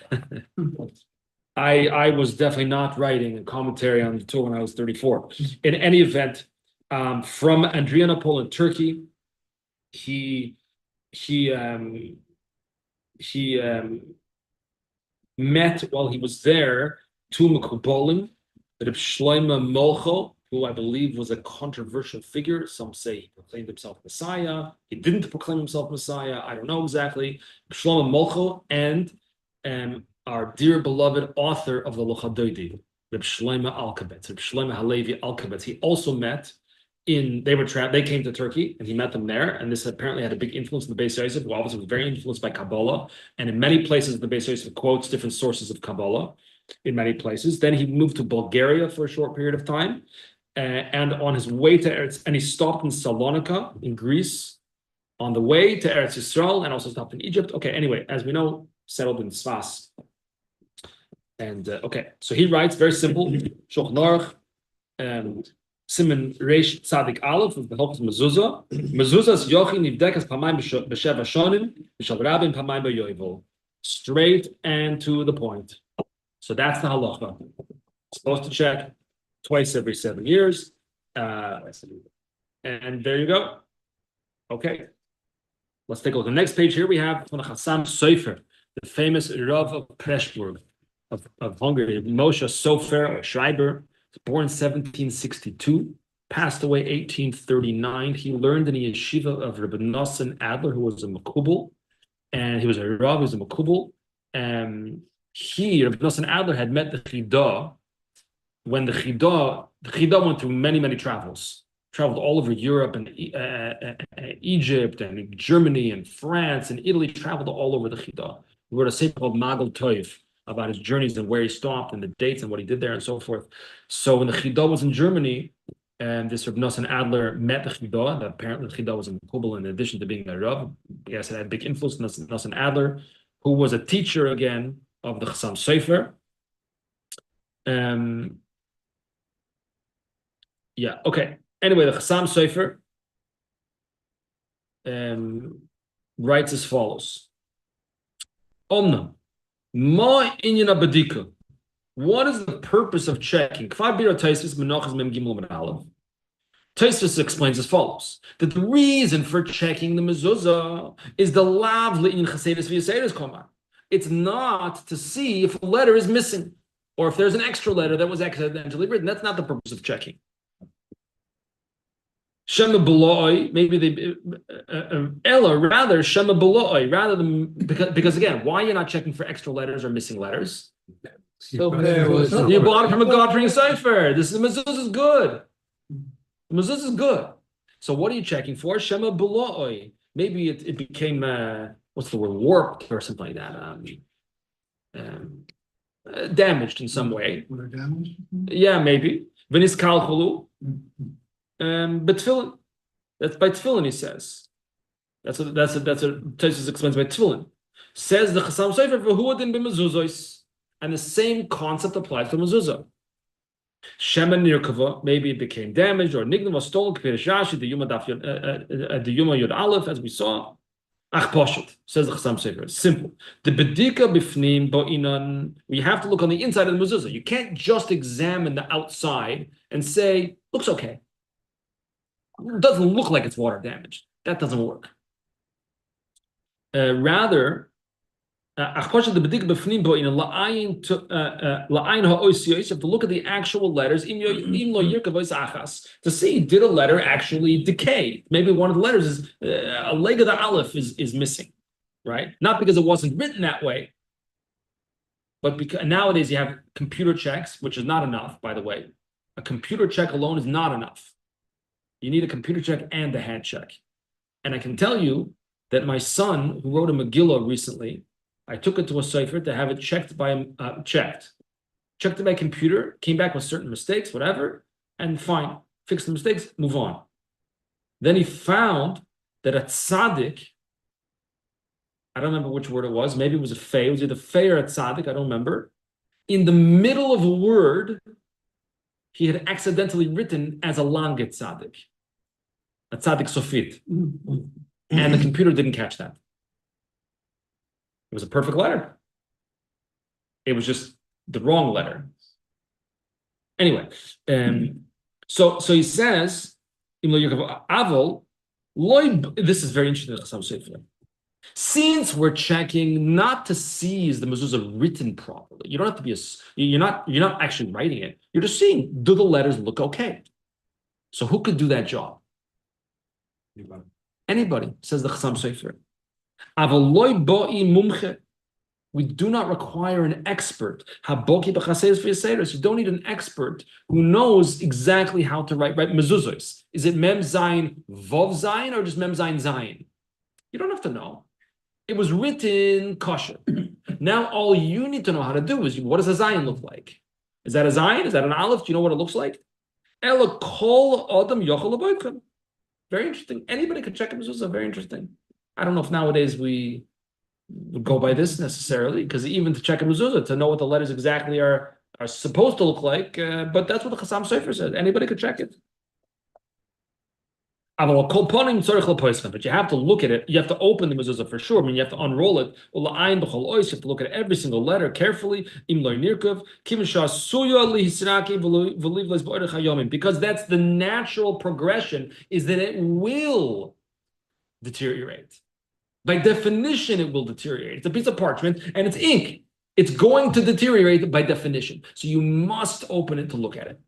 Speaker 1: I was definitely not writing a commentary on the Torah when I was 34. In any event, from Adrianople in Turkey, he met while he was there two Mekubalim, Reb Shlomo Molcho, who I believe was a controversial figure. Some say he proclaimed himself Messiah. He didn't proclaim himself Messiah. I don't know exactly. Reb Shlomo Molcho and our dear beloved author of the Lucha Doidi, Reb Shlomo Alkabetz, Reb Shlomo Halevi Alkabetz. He also met they came to Turkey and he met them there, and this apparently had a big influence on the Beis Yosef, who obviously was very influenced by Kabbalah, and in many places the Beis Yosef quotes different sources of Kabbalah in many places. Then he moved to Bulgaria for a short period of time, and on his way to Eretz, and he stopped in Salonika in Greece on the way to Eretz Yisrael, and also stopped in Egypt. Okay, anyway, as we know, settled in Sfas. And okay, so he writes very simple, Shulchan Aruch, Siman Reish Tzadik Aleph of the Hilchos Mezuzah. Mezuzas Yochi Nivdekas Pamayim b'Sheva Shonim b'Shal Rabin Pamayim b'Yovel. Straight and to the point. So that's the halacha. Supposed to check twice every 7 years. And there you go. Okay. Let's take a look. The next page here we have from the Chassam Sofer, the famous Rav of Pressburg of Hungary, Moshe Sofer or Schreiber, born 1762, passed away 1839. He learned in the yeshiva of Rabbi Nosson Adler, who was a Makubal, and he was a Rav, he was a Makubal. Rabbi Nosson Adler, had met the Chidah when the Chidah went through many, many travels. Traveled all over Europe and Egypt and Germany and France and Italy, traveled all over the Chidah. He wrote a sefer called Magal Tov about his journeys and where he stopped and the dates and what he did there and so forth. So when the Chidah was in Germany, and this Rabbi Nosson Adler met the Chidah, that apparently the Chidah was in Kubal in addition to being a Rav. Yes, it had big influence on Nosson Adler, who was a teacher again of the Chassam Sofer. Yeah, okay. Anyway, the Chassam Sofer writes as follows. Omnam, ma inyan abadika. What is the purpose of checking? Tosfos explains as follows, that the reason for checking the mezuzah is the lav le'inyan chasedus v'yasedus koma. It's not to see if a letter is missing or if there's an extra letter that was accidentally written. That's not the purpose of checking. Shema Beloi, maybe they Ella, rather Shema Beloi, rather than because again, why you're not checking for extra letters or missing letters?
Speaker 2: So there was
Speaker 1: You bought it from a God-fearing cipher. This is Mezuzah is good. Mezuzah is good. So what are you checking for? Shema Beloi. Maybe it became what's the word, warped or something like that. Damaged in some way.
Speaker 4: What are damaged?
Speaker 1: Yeah, maybe. V'nis kalchulu. But tefillin, that's by tefillin, he says. That's what Tosfos explains by tefillin. Says the Chassam Sofer v'huadin b'mezuzos, and the same concept applies to mezuzah. Shema nirkava, maybe it became damaged or nigna was stolen. K'pirish Rashi, the Yuma Yud Aleph, as we saw. Ach poshet, says the Chassam Sofer. Simple. The bedika bifnim bo'inan. We have to look on the inside of the mezuzah. You can't just examine the outside and say looks okay. It doesn't look like it's water damaged. That doesn't work. Rather, you have to look at the actual letters to see, did a letter actually decay? Maybe one of the letters is a leg of the aleph is missing, right? Not because it wasn't written that way, but because nowadays you have computer checks, which is not enough, by the way. A computer check alone is not enough. You need a computer check and a hand check. And I can tell you that my son, who wrote a Megillah recently, I took it to a cipher to have it checked it by computer, came back with certain mistakes, whatever, and fine, fix the mistakes, move on. Then he found that a tzaddik, I don't remember which word it was, maybe it was a fey, it was either fey or a tzaddik, I don't remember. In the middle of a word, he had accidentally written as a langet tzaddik. A tzaddik sofit. And the computer didn't catch that. It was a perfect letter. It was just the wrong letter. Anyway, so he says, this is very interesting. Since we're checking not to see is the mezuzah written properly, you don't have to be you're not actually writing it. You're just seeing, do the letters look okay? So who could do that job? Anybody, says the Chassam Sofer. We do not require an expert. You don't need an expert who knows exactly how to write mezuzos. Is it mem zayin vov zayin or just mem zayin zayin? You don't have to know. It was written kosher. Now all you need to know how to do is, what does a zayin look like? Is that a zayin? Is that an aleph? Do you know what it looks like? Ela kol adam yochel avoidchem. Very interesting. Anybody could check a mezuzah. Very interesting. I don't know if nowadays we would go by this necessarily, because even to check a mezuzah, to know what the letters exactly are supposed to look like, but that's what the Chassam Sofer said. Anybody could check it. But you have to look at it. You have to open the mezuzah for sure. I mean, you have to unroll it. You have to look at every single letter carefully. Because that's the natural progression, is that it will deteriorate. By definition, it will deteriorate. It's a piece of parchment and it's ink. It's going to deteriorate by definition. So you must open it to look at it.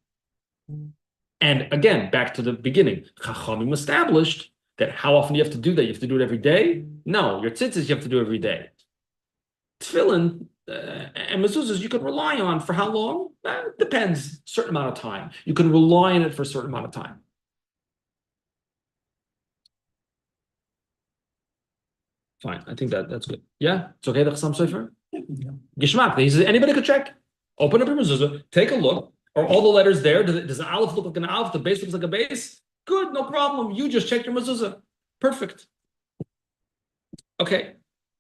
Speaker 1: And again, back to the beginning, Chachamim established that how often do you have to do that? You have to do it every day? No, your tzitzis you have to do every day. Tefillin and mezuzahs you can rely on for how long? It depends, a certain amount of time. You can rely on it for a certain amount of time. Fine, I think that's good. Yeah, it's okay, the Chassam Sofer? Gishmak, he says, anybody could check. Open up your mezuzah, take a look. Are all the letters there? Does the aleph look like an aleph? The base looks like a base? Good, no problem. You just check your mezuzah. Perfect. Okay,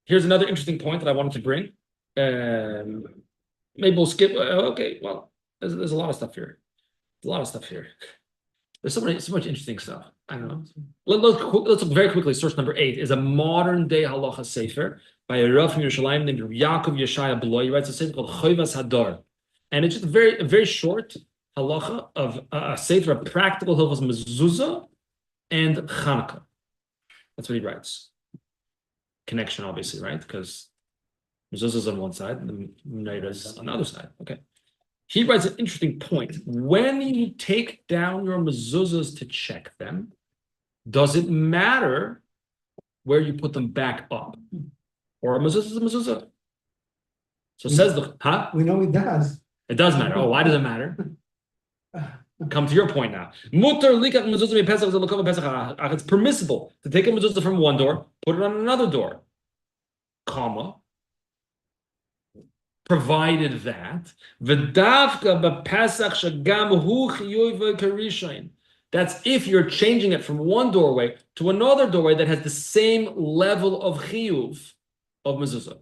Speaker 1: here's another interesting point that I wanted to bring. Maybe we'll skip. Okay, well, there's a lot of stuff here. There's so much interesting stuff. I don't know. Let's look very quickly. Source number 8 is a modern day halacha sefer by a Rav from Yerushalayim named Yaakov Yeshaya Beloy. He writes a sefer called Choivas Hadar. And it's just a very short halacha of a sefer of practical hilchos mezuzah and Chanukah. That's what he writes. Connection, obviously, right? Because mezuzah is on one side, and the menorah is on the other side. Okay. He writes an interesting point. When you take down your mezuzahs to check them, does it matter where you put them back up? Or a mezuzah is a mezuzah. So says the
Speaker 5: We know it does.
Speaker 1: It does matter. Oh, why does it matter? Come to your point now. It's permissible to take a mezuzah from one door, put it on another door, comma, provided that that's if you're changing it from one doorway to another doorway that has the same level of chiyuv of mezuzah.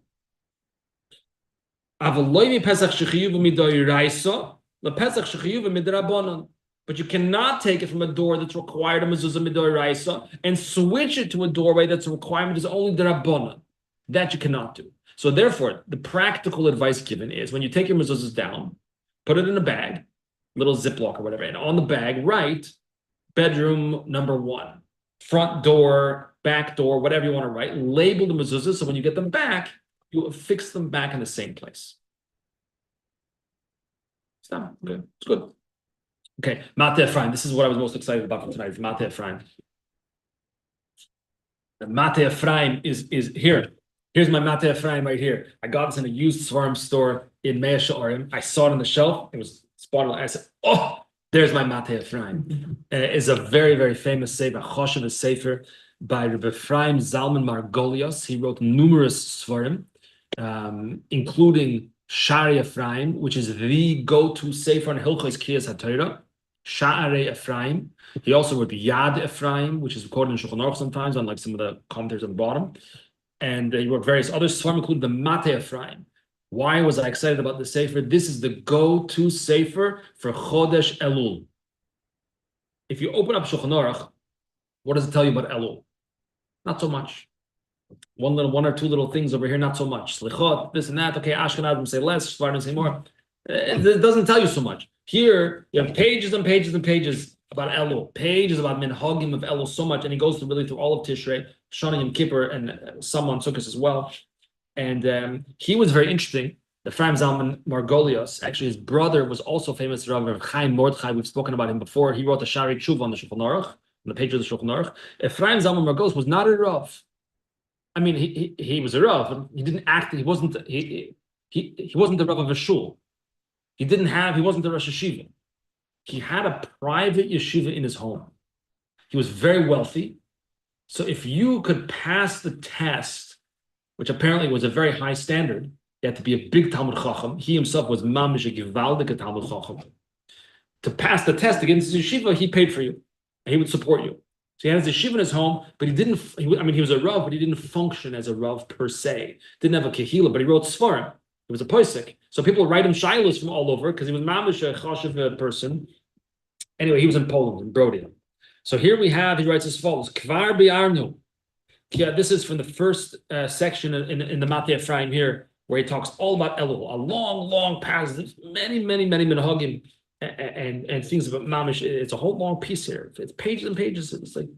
Speaker 1: But you cannot take it from a door that's required a mezuzah midoraisa and switch it to a doorway that's a requirement is only derabanan. That you cannot do. So therefore, the practical advice given is when you take your mezuzahs down, put it in a bag, little Ziploc or whatever, and on the bag write bedroom number 1, front door, back door, whatever you want to write. Label the mezuzahs so when you get them back, you fix them back in the same place. It's done. Good. It's good. Okay, Mate Ephraim. This is what I was most excited about for tonight. Mate Ephraim. The Mate Ephraim is here. Here's my Mate Ephraim right here. I got this in a used Svarim store in Mea She'arim. I saw it on the shelf. It was spotted. I said, "Oh, there's my Mate Ephraim." It's a very famous sefer, Choshev sefer by Rabbi Ephraim Zalman Margolios. He wrote numerous Svarim, including Shari Ephraim, which is the go-to sefer on Hilchos Kriyas HaTorah. Sha'arei Ephraim. He also wrote Yad Ephraim, which is recorded in Shulchan Aruch sometimes, on like some of the commentaries on the bottom. And he wrote various other Svarim, including the Mate Ephraim. Why was I excited about the sefer? This is the go-to sefer for Chodesh Elul. If you open up Shulchan Aruch, what does it tell you about Elul? Not so much. One or two little things over here, not so much. Slichot, this and that. Okay, Ashkenazim say less, Sephardim say more. It doesn't tell you so much. Here, you have pages and pages and pages about Elul, pages about Minhagim of Elul so much, and he goes through all of Tishrei, Shana Yom Kippur, and some on Sukkot as well. And he was very interesting. The Ephraim Zalman Margolios, actually his brother was also famous, Rav Chaim Mordechai. We've spoken about him before. He wrote the Shari Tshuva on the Shulchan Aruch, on the page of the Shulchan Aruch. Ephraim Zalman Margolios was not a Rav. I mean, he was a Rav, but he didn't act. He wasn't the Rav of a shul. He wasn't the Rosh Yeshiva. He had a private yeshiva in his home. He was very wealthy. So if you could pass the test, which apparently was a very high standard, you had to be a big Talmud Chacham. He himself was mamish a gewaldige Talmud Chacham. to pass the test against his yeshiva, he paid for you, and he would support you. So he had his yeshiva in his home, but he didn't. He was a rav, but he didn't function as a rav per se. Didn't have a kehila, but he wrote svarim. He was a posek. So people write him shilas from all over because he was mamish a chashiv person. Anyway, he was in Poland, in Brody. So here we have, he writes as follows: Kvar bi'arnu. Yeah, this is from the first section in the Matei Ephraim here, where he talks all about Elul, a long passage, many minhagim and things about mamish. It's a whole long piece here. It's pages and pages. It's like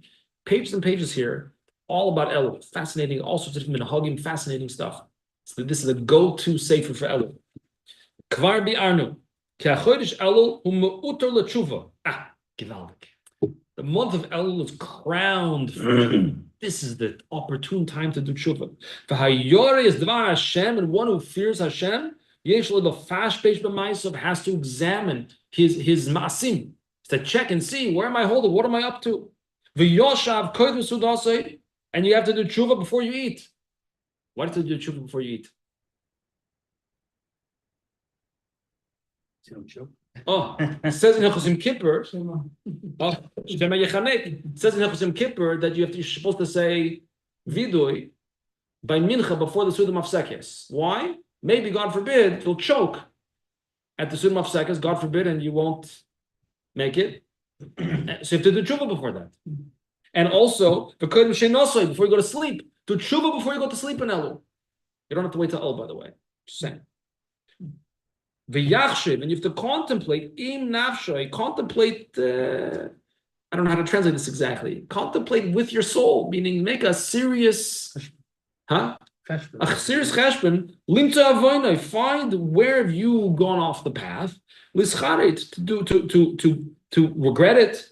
Speaker 1: pages and pages here, all about Elul. Fascinating, all sorts of different minhagim, fascinating stuff. So this is a go-to sefer for Elul. Kvar bi'arnu. Ki hachodesh Elul hu me'uter l'tshuva. Gewaldig. The month of Elul is crowned for this is the opportune time to do tshuva. For hayore is dvar Hashem, and one who fears Hashem, yesh lo fash peish b'maisav, has to examine his maasim, to check and see, where am I holding, what am I up to? V'yoshav koyd v'sudasei, and you have to do tshuva before you eat. Why do you do tshuva before you eat? Oh, it says in Hilchos Kippur. It says in Hilchos Kippur that you're supposed to say vidui by mincha before the Suda Mafsekes. Why? Maybe, God forbid, you'll choke at the Suda Mafsekes, God forbid, and you won't make it. So you have to do tshuva before that. And also, before you go to sleep, do tshuva before you go to sleep in Elul. You don't have to wait till Elul, by the way. Just saying. V'yachshiv, and you have to contemplate im nafshay, contemplate. I don't know how to translate this exactly. Contemplate with your soul, meaning make a serious, a serious cheshbon. Limta avoinai, find where have you gone off the path. Lischaret, to regret it.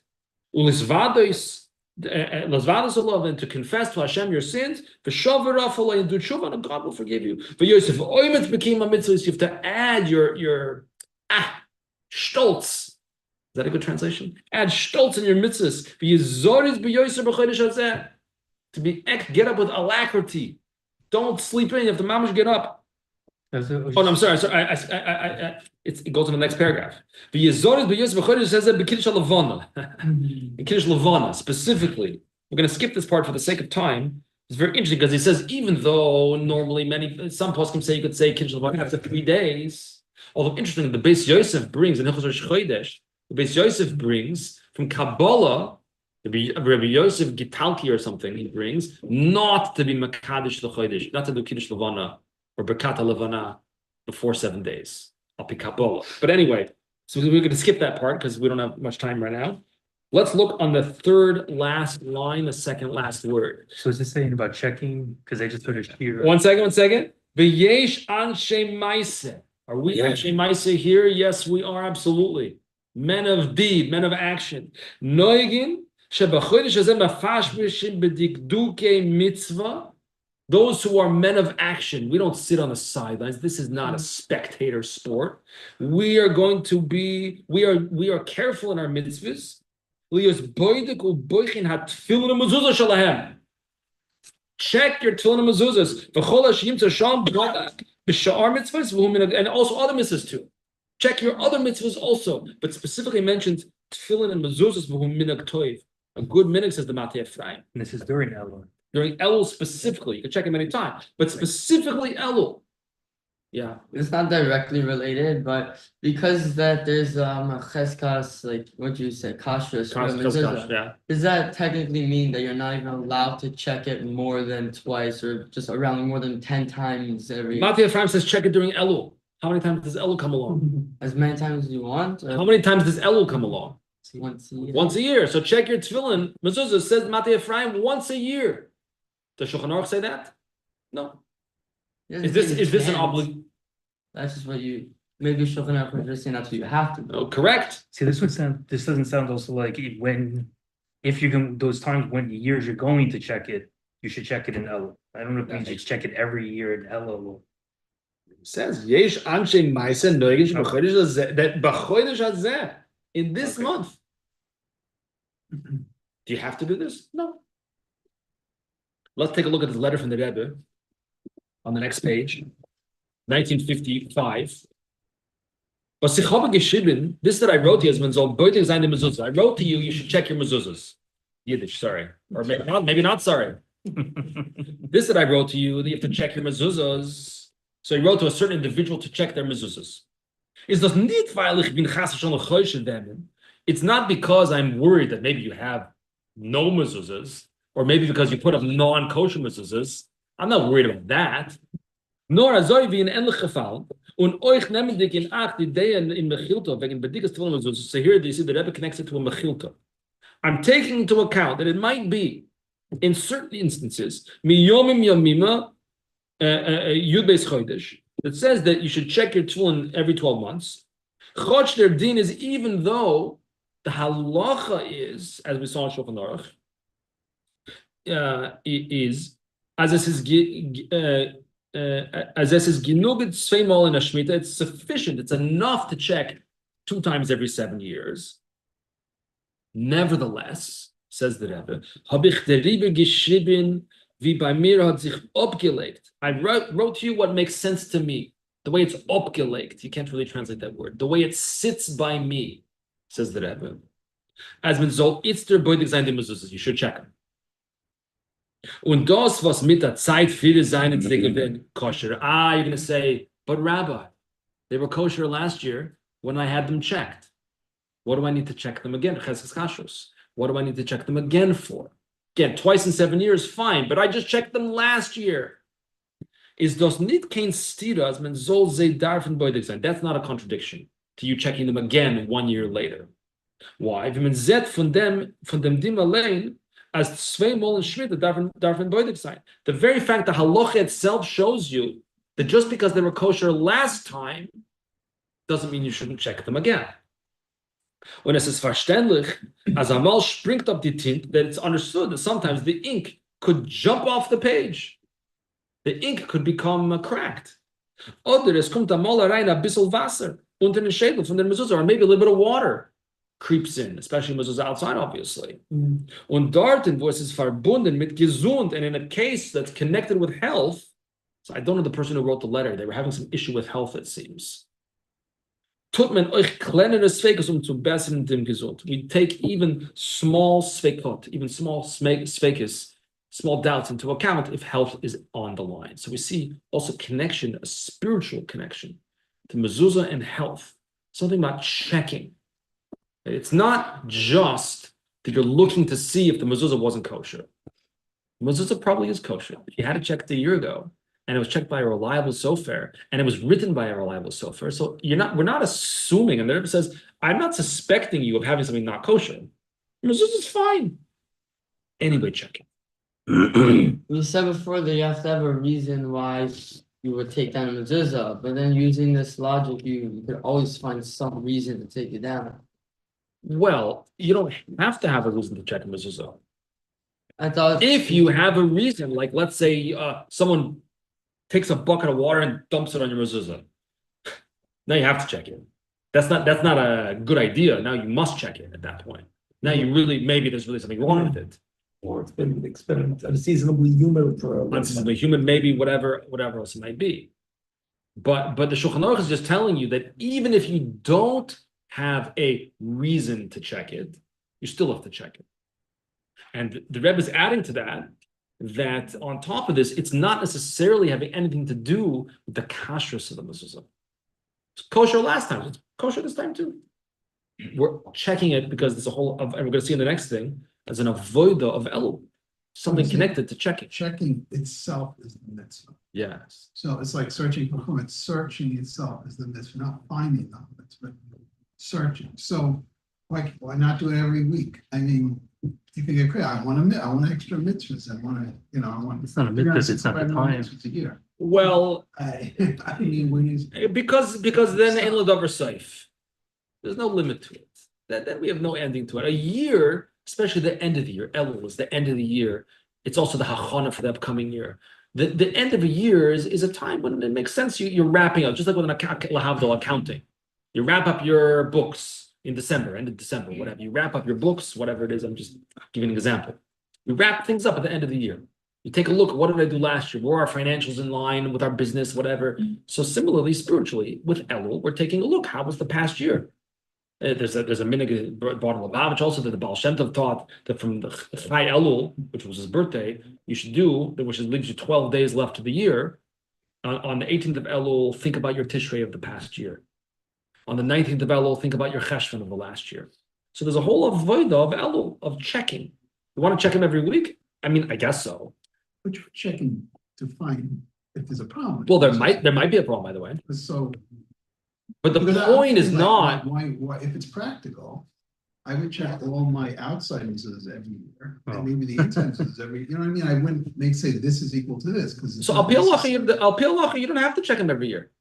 Speaker 1: Ulisvados. And to confess to Hashem your sins, and do tshuva, and God will forgive you. For Yosef, became a mitzvah. You have to add your stolz. Is that a good translation? Add stolz in your mitzvahs. To get up with alacrity. Don't sleep in. You have to mamash get up. Oh, no, I'm sorry. It goes to the next paragraph. In Kiddush Levana, specifically, we're going to skip this part for the sake of time. It's very interesting because he says, even though normally some poskim say you could say Kiddush Levana after 3 days. Although interesting, the Beis Yosef brings in Hilchos Rosh Chodesh, the Beis Yosef brings from Kabbalah, Rabbi Yosef Gitalki or something, he brings not to be Makadosh the Chodesh, not to do Kiddush Levana or Berkata Levana before 7 days. I'll pick Kabbalah. But anyway, so we're going to skip that part because we don't have much time right now. Let's look on the third last line, the second last word.
Speaker 6: So is this saying about checking? Because I just finished here.
Speaker 1: One second. V'yesh anshe maise. Are we anshe maise here? Yes, we are, absolutely. Men of deed, men of action. Noigin shebachodesh hazeh mafash b'shim b'dikduke mitzvah. Those who are men of action, we don't sit on the sidelines. This is not a spectator sport. We are going to be, we are careful in our mitzvahs. Check your tefillin and mezuzos. And also other mitzvahs too. Check your other mitzvahs also. But specifically mentions tefillin and mezuzos. A good minhag, says the Matei Ephraim.
Speaker 6: And this is during Elul.
Speaker 1: During Elul specifically, you can check it many times, but specifically Elul. Yeah.
Speaker 2: It's not directly related, but because that there's a cheskas, like what you said, kashrus,
Speaker 1: Yeah.
Speaker 2: does that technically mean that you're not even allowed to check it more than twice or just around more than 10 times every?
Speaker 1: Matei Ephraim says check it during Elul. How many times does Elul come along?
Speaker 2: As many times as you want?
Speaker 1: How many times does Elul come along?
Speaker 2: Once a year.
Speaker 1: Once a year. So check your tefillin. Mezuzah says Matei Ephraim once a year. Does Shulchan Aruch say that? No. Is this an obligation?
Speaker 2: That's just what you maybe Shulchan Aruch is just saying that's what you have to do.
Speaker 1: Oh, correct.
Speaker 6: See, this doesn't sound also like if you can those times when years you're going to check it, you should check it in Elul. I don't know if you should check it every year in Elul.
Speaker 1: It says Yesh Anshe Ma'aseh Noegin B'chodesh Hazeh, that B'chodesh Hazeh in this month. Do you have to do this? No. Let's take a look at this letter from the Rebbe on the next page, 1955. Was ich habe geschrieben, this that I wrote to you is man soll beutig sein die Mezuzos. I wrote to you, you should check your mezuzos. Yiddish, sorry. Or maybe not sorry. This that I wrote to you, you have to check your mezuzos. So he wrote to a certain individual to check their mezuzos. Is das nicht, weil ich bin chas schon choishe them? It's not because I'm worried that maybe you have no mezuzos, or maybe because you put up non-kosher mezuzos. I'm not worried about that. Nor azoi wie in ähnlich Fall. Und euch nehmen dich in acht Ideen in Mechilto, wegen bedickes Tefillin mezuzos. So here you see the Rebbe connects it to a Mechilto. I'm taking into account that it might be, in certain instances, miyomim yomima yud beis chodesh, that says that you should check your tefillin every 12 months. Chotch der din is even though the halacha is, as we saw in Shulchan Aruch, is as this is genuged zweimal in a shmita, it's sufficient, it's enough to check 2 times every 7 years. Nevertheless, says the Rebbe, habe ich der Rebbe geschrieben, wie bei mir hat sich abgelegt. I wrote to you what makes sense to me. The way it's abgelegt, you can't really translate that word. The way it sits by me, says the Rebbe. As man soll itzter beutig sein die Mezuzos, you should check them. Und das, was mit der Zeit viele seinen Dinge kosher. You're going to say, but Rabbi, they were kosher last year when I had them checked. What do I need to check them again? What do I need to check them again for? Again, twice in 7 years, fine, but I just checked them last year. Is das nicht kein stira, as man soll sie darfen beutig sein? That's not a contradiction to you checking them again 1 year later. Why? Wenn man sieht von dem Dim allein, as zweimal in Shmita darfen beutig sein. The very fact that Halacha itself shows you that just because they were kosher last time doesn't mean you shouldn't check them again. Und es ist verständlich, as einmal springt up die Tint, that it's understood that sometimes the ink could jump off the page. The ink could become cracked. Oder es kommt einmal rein a bissel Wasser unter den Schädel von der Mezuzah, or maybe a little bit of water creeps in, especially Mezuzah outside, obviously. Und dort, wo es ist verbunden mit gesund, and in a case that's connected with health, so I don't know the person who wrote the letter, they were having some issue with health, it seems. Tut man euch kleinere Sveikos zu bessern dem gesund. We take even small sveikot, even small sveikos, small doubts into account if health is on the line. So we see also connection, a spiritual connection to mezuzah and health. Something about checking. It's not just that you're looking to see if the mezuzah wasn't kosher. Mezuzah probably is kosher. If you had it checked a year ago, and it was checked by a reliable sofer, and it was written by a reliable sofer. So we're not assuming, and the Rebbe says, I'm not suspecting you of having something not kosher. Mezuzah is fine. Anyway, check it.
Speaker 2: You said before that you have to have a reason why you would take down a mezuzah, but then using this logic, you could always find some reason to take it down.
Speaker 1: Well, you don't have to have a reason to check a mezuzah.
Speaker 2: I thought
Speaker 1: If you have a reason, like let's say someone takes a bucket of water and dumps it on your mezuzah, now you have to check it. That's not a good idea. Now you must check it at that point. Now you really, maybe there's really something wrong with it.
Speaker 7: Or it's been an experiment, unseasonably humid for a.
Speaker 1: Unseasonably human, maybe whatever else it might be. But the Shulchan Aruch is just telling you that even if you don't have a reason to check it, you still have to check it. And the Rebbe is adding to that on top of this, it's not necessarily having anything to do with the kashrus of the mezuzah. It's kosher last time, it's kosher this time too. We're checking it because there's a whole, and we're going to see in the next thing, as an avoida of Elul, something connected to checking.
Speaker 4: Checking itself is the mitzvah.
Speaker 1: Yes.
Speaker 4: So it's like searching for whom. It's searching itself is the mitzvah, not finding the mitzvah, searching. So why not do it every week? I mean, you can get clear. I want extra mitzvahs. I want.
Speaker 6: It's not a mitzvah, it's not the time.
Speaker 4: Mitzvahs a year.
Speaker 1: Well,
Speaker 4: I mean, when you.
Speaker 1: because then ein l'davar saif. There's no limit to it. Then we have no ending to it. A year, especially the end of the year, Elul is the end of the year. It's also the hachana for the upcoming year. The end of a year is a time when it makes sense. You're wrapping up, just like with an accounting. You wrap up your books in December, end of December, whatever. You wrap up your books, whatever it is. I'm just giving an example. You wrap things up at the end of the year. You take a look, what did I do last year? Were our financials in line with our business, whatever? So similarly, spiritually, with Elul, we're taking a look. How was the past year? There's a minig brought in Lubavitch also that the Baal Shem Tov taught that from the Chai Elul, which was his birthday, you should do, which leaves you 12 days left of the year. On the 18th of Elul, think about your Tishrei of the past year. On the 19th of Elul, think about your Cheshvan of the last year. So there's a whole avodah of Elul, of checking. You want to check him every week? I mean, I guess so.
Speaker 4: But you're checking to find if there's a problem.
Speaker 1: Well, there might be a problem, by the way.
Speaker 4: So.
Speaker 1: But the
Speaker 4: because
Speaker 1: point is
Speaker 4: like,
Speaker 1: not.
Speaker 4: Why, if it's practical, I would check all my outside mezuzos every year,
Speaker 6: Oh.
Speaker 4: and maybe the inside mezuzos every, you know what I mean? I wouldn't make say this is equal to this, because.
Speaker 1: So Al Pi Halacha, you don't have to check him every year.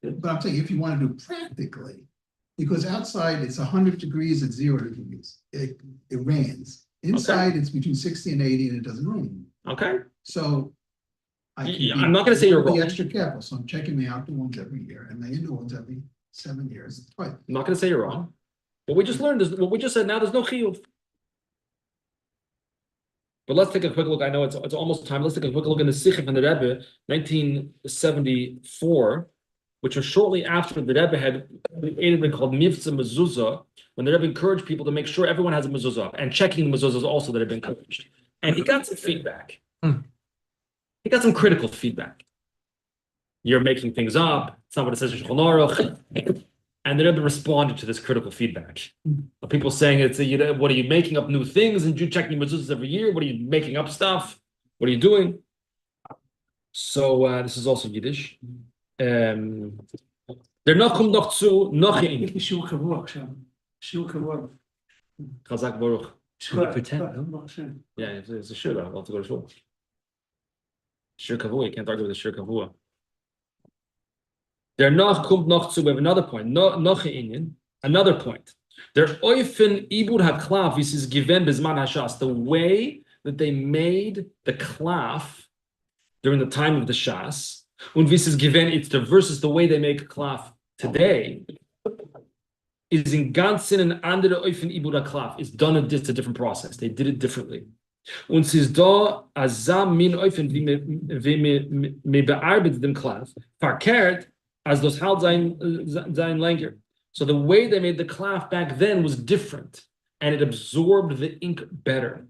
Speaker 4: But I'm saying if you want to do practically, because outside it's 100 degrees at 0 degrees, it rains. Inside it's between 60 and 80 and it doesn't rain.
Speaker 1: Okay.
Speaker 4: So.
Speaker 1: I'm not gonna say you're
Speaker 4: be
Speaker 1: wrong.
Speaker 4: extra careful, so I'm checking the outdoor ones every year and the indoor ones every 7 years, twice.
Speaker 1: I'm not going to say you're wrong. What we just learned is what we just said. Now there's no chiyuv. But let's take a quick look. I know it's almost time. Let's take a quick look in the Sikh from the Rebbe, 1974, which was shortly after the Rebbe had created what called Mivtza Mezuzah, when the Rebbe encouraged people to make sure everyone has a mezuzah, and checking the mezuzahs also that had been encouraged. And he got some feedback. He got some critical feedback. You're making things up. It's not what it says in Shulchan Aruch. And the Rebbe responded to this critical feedback. People saying what are you making up new things and you checking mezuzahs every year? What are you making up stuff? What are you doing? So this is also Yiddish. Der noch kommt noch zu noch ein.
Speaker 5: שיעור קבוע עכשיו, שיעור קבוע.
Speaker 1: Chazak Baruch. Pretend.
Speaker 5: Hashem.
Speaker 1: Yeah, it's a shir. I'll have to go to shul. Shir kavua. You can't argue with a shir kavua. Der noch kommt noch zu. We have another point. Noch ein. Another point. Der Eufen Ibud HaKlaf is given Bizman Hashas. The way that they made the klaf during the time of the Shas, and this is given, it's the versus the way they make klaf today, is in ganzen and andere Eufen Ibud HaKlaf. It's done a different process. They did it differently. Und es ist da azam min Eufen wie me bearbeitet dem klaf verkehrt as das halt sein länger. So the way they made the klaf back then was different, and it absorbed the ink better.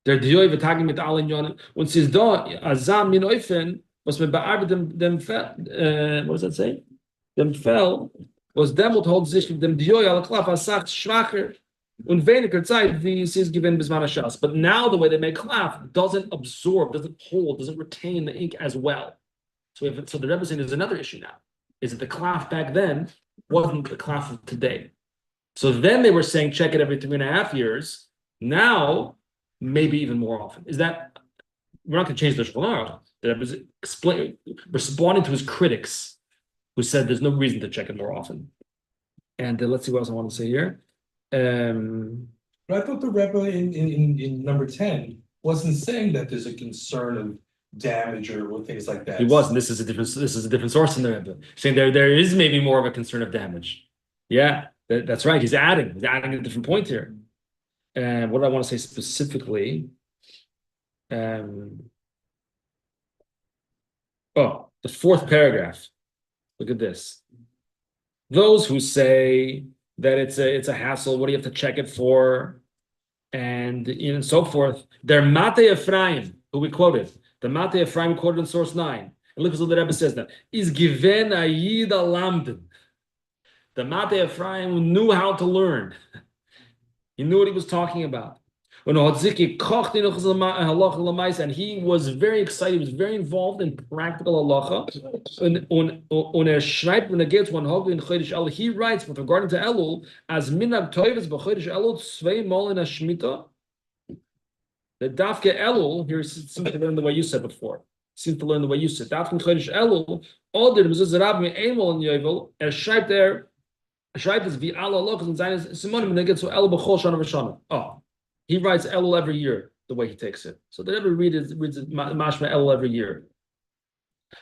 Speaker 1: Der Dioi v'tagim mit allen Yonen. Und es ist da azam min Eufen was me bearbeitet dem Fell. What does that say? Dem Fell was demot hold sich dem Dioi al klaf as sagt schwacher und weniger Zeit wie es ist given bis Shas. But now the way they make klaf doesn't absorb, doesn't hold, doesn't retain the ink as well. So the Rebbe is saying there's another issue now. Is that the klaf back then wasn't the klaf of today. So then they were saying check it every 3.5 years. Now, maybe even more often. Is that we're not going to change the Shulchan Aruch. The Rebbe is responding to his critics who said there's no reason to check it more often. And let's see what else I want to say here.
Speaker 3: But I thought the Rebbe in number 10 wasn't saying that there's a concern of damage or things like that.
Speaker 1: He wasn't. This is a different source in the Rebbe. Saying there is maybe more of a concern of damage. Yeah, that's right. He's adding a different point here. And what do I want to say specifically? The fourth paragraph. Look at this. Those who say that it's a hassle, what do you have to check it for? And so forth. They're Mate Ephraim, who we quoted. The Mate Ephraim quoted in source 9. And look what the Rebbe says now. Is given a Yid Lamden. The Mate Ephraim knew how to learn. He knew what he was talking about. And he was very excited, he was very involved in practical halacha. He writes with regard to Elul, as minag toivus b'chodesh Elul tzvei mol in a shmita. The dafke Elul here seems to learn the way you said before. Seems to learn the way you said. Dafke chodesh Elul, all the mezuzah rabbi ein mol in yovel. Schreibt there. Schreibt es wie alle halachas and seine simonim when they get to Elul b'chol shana v'shana. Oh. He writes Elul every year, the way he takes it. So they never reads Mashma Elul every year.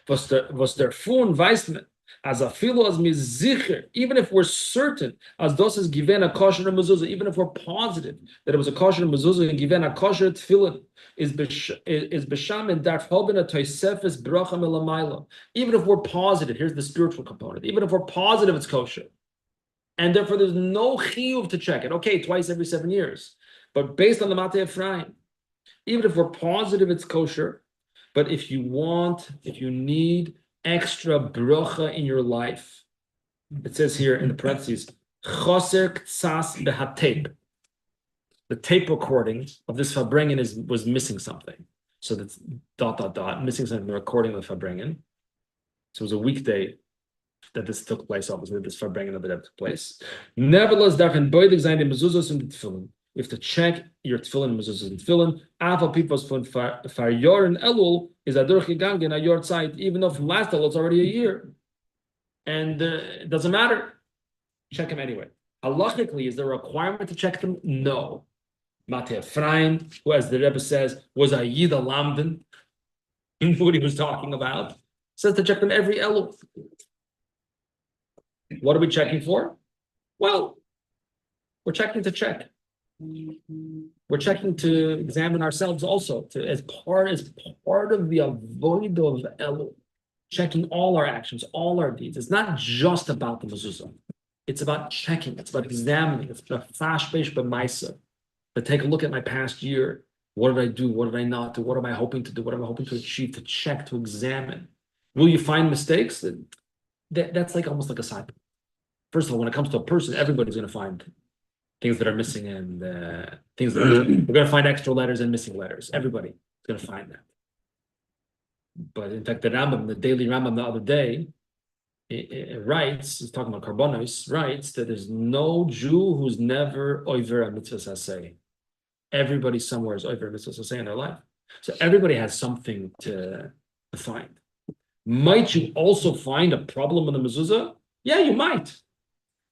Speaker 1: Was der Fuhn weiß As a filo as mizicher, even if we're certain, as dos is given a kosher mezuzah, even if we're positive that it was a kosher mezuzah and given a kosher tefillin, is b'sham and darf hoben a toisefes bracha melamayla. Even if we're positive, here's the spiritual component. Even if we're positive it's kosher, and therefore there's no chiyuv to check it. Okay, twice every 7 years, but based on the Matei Ephraim, even if we're positive it's kosher, but if you need extra bracha in your life, it says here in the parentheses, choser ktsas behatep. The tape recording of this Farbrengen was missing something. So that's ... missing something in the recording of the Farbrengen. So it was a weekday that this took place, obviously, this Farbrengen of that took place. Nevertheless, darfen boidig sein in Mezuzos and Tefillin. You have to check your Tefillin, Mezuzos and Tefillin. Aval people's von Faryor and Elul is a durchgegangen a your side, even though from last Elul it's already a year. And it doesn't matter. Check them anyway. Halachically, is there a requirement to check them? No. Matei Ephraim, who, as the Rebbe says, was a Yid Lamden, he knew what he was talking about, says to check them every Elul. What are we checking for? Well, we're checking to check. We're checking to examine ourselves also, as part of the avoid of Elul, checking all our actions, all our deeds. It's not just about the mezuzah. It's about checking. It's about examining. It's about fashbesh b'maisa. But take a look at my past year. What did I do? What did I not do? What am I hoping to do? What am I hoping to achieve? To check, to examine. Will you find mistakes? That's like almost like a cycle. First of all, when it comes to a person, everybody's going to find things that are missing and things that are we're going to find extra letters and missing letters. Everybody is going to find that. But in fact, the Rambam, the daily Rambam the other day, it writes, he's talking about Karbonos, writes that there's no Jew who's never over a mitzvah saseh. Everybody somewhere is over a mitzvah saseh in their life. So everybody has something to find. Might you also find a problem in the mezuzah? Yeah, you might.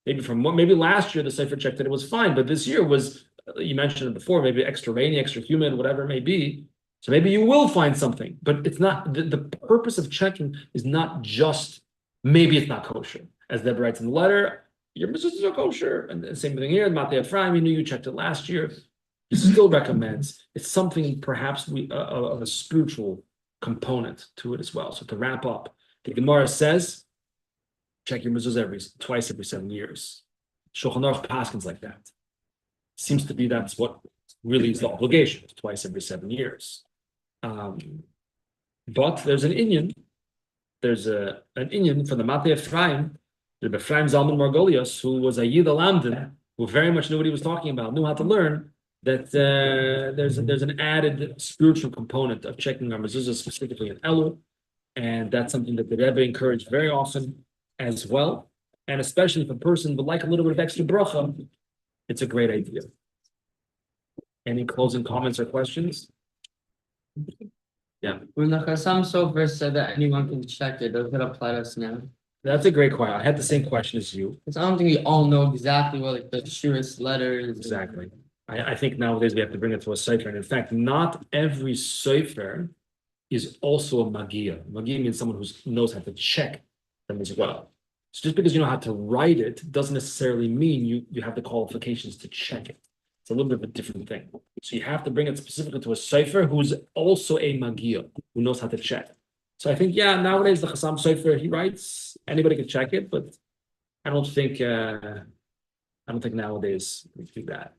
Speaker 1: Maybe last year the Sefer checked that it was fine, but this year was, you mentioned it before, maybe extra rainy, extra humid, whatever it may be. So maybe you will find something, but it's not, the purpose of checking is not just, maybe it's not kosher. As Deborah writes in the letter, your mezuzahs are kosher. And the same thing here, Matei Ephraim, you knew you checked it last year. He still recommends, it's something perhaps of a spiritual component to it as well. So to wrap up, the Gemara says, check your mezuzah twice every 7 years. Shulchan Aruch paskins like that. Seems to be that's what really is the obligation, twice every 7 years. But there's an inyan. There's an inyan from the Matei Ephraim, the Ephraim Zalman Margolius, who was a Yid Lamden, who very much knew what he was talking about, knew how to learn. That there's an added spiritual component of checking our mezuzah, specifically in Elul, and that's something that the Rebbe encouraged very often as well. And especially if a person would like a little bit of extra bracha, it's a great idea. Any closing comments or questions? Yeah.
Speaker 2: When the Chassam Sofer said that anyone can check it, does it apply to us now?
Speaker 1: That's a great question. I had the same question as you.
Speaker 2: Because I don't think we all know exactly what like the surest letter is.
Speaker 1: Exactly. I think nowadays we have to bring it to a sefer. And in fact, not every sefer is also a magia. Magia means someone who knows how to check them as well. So just because you know how to write it doesn't necessarily mean you have the qualifications to check it. It's a little bit of a different thing. So you have to bring it specifically to a sefer who's also a magia, who knows how to check. So I think, yeah, nowadays the Chassam Sefer, he writes, anybody can check it, but I don't think nowadays we do that.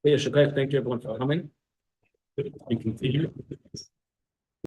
Speaker 1: Thank you everyone for coming. We continue.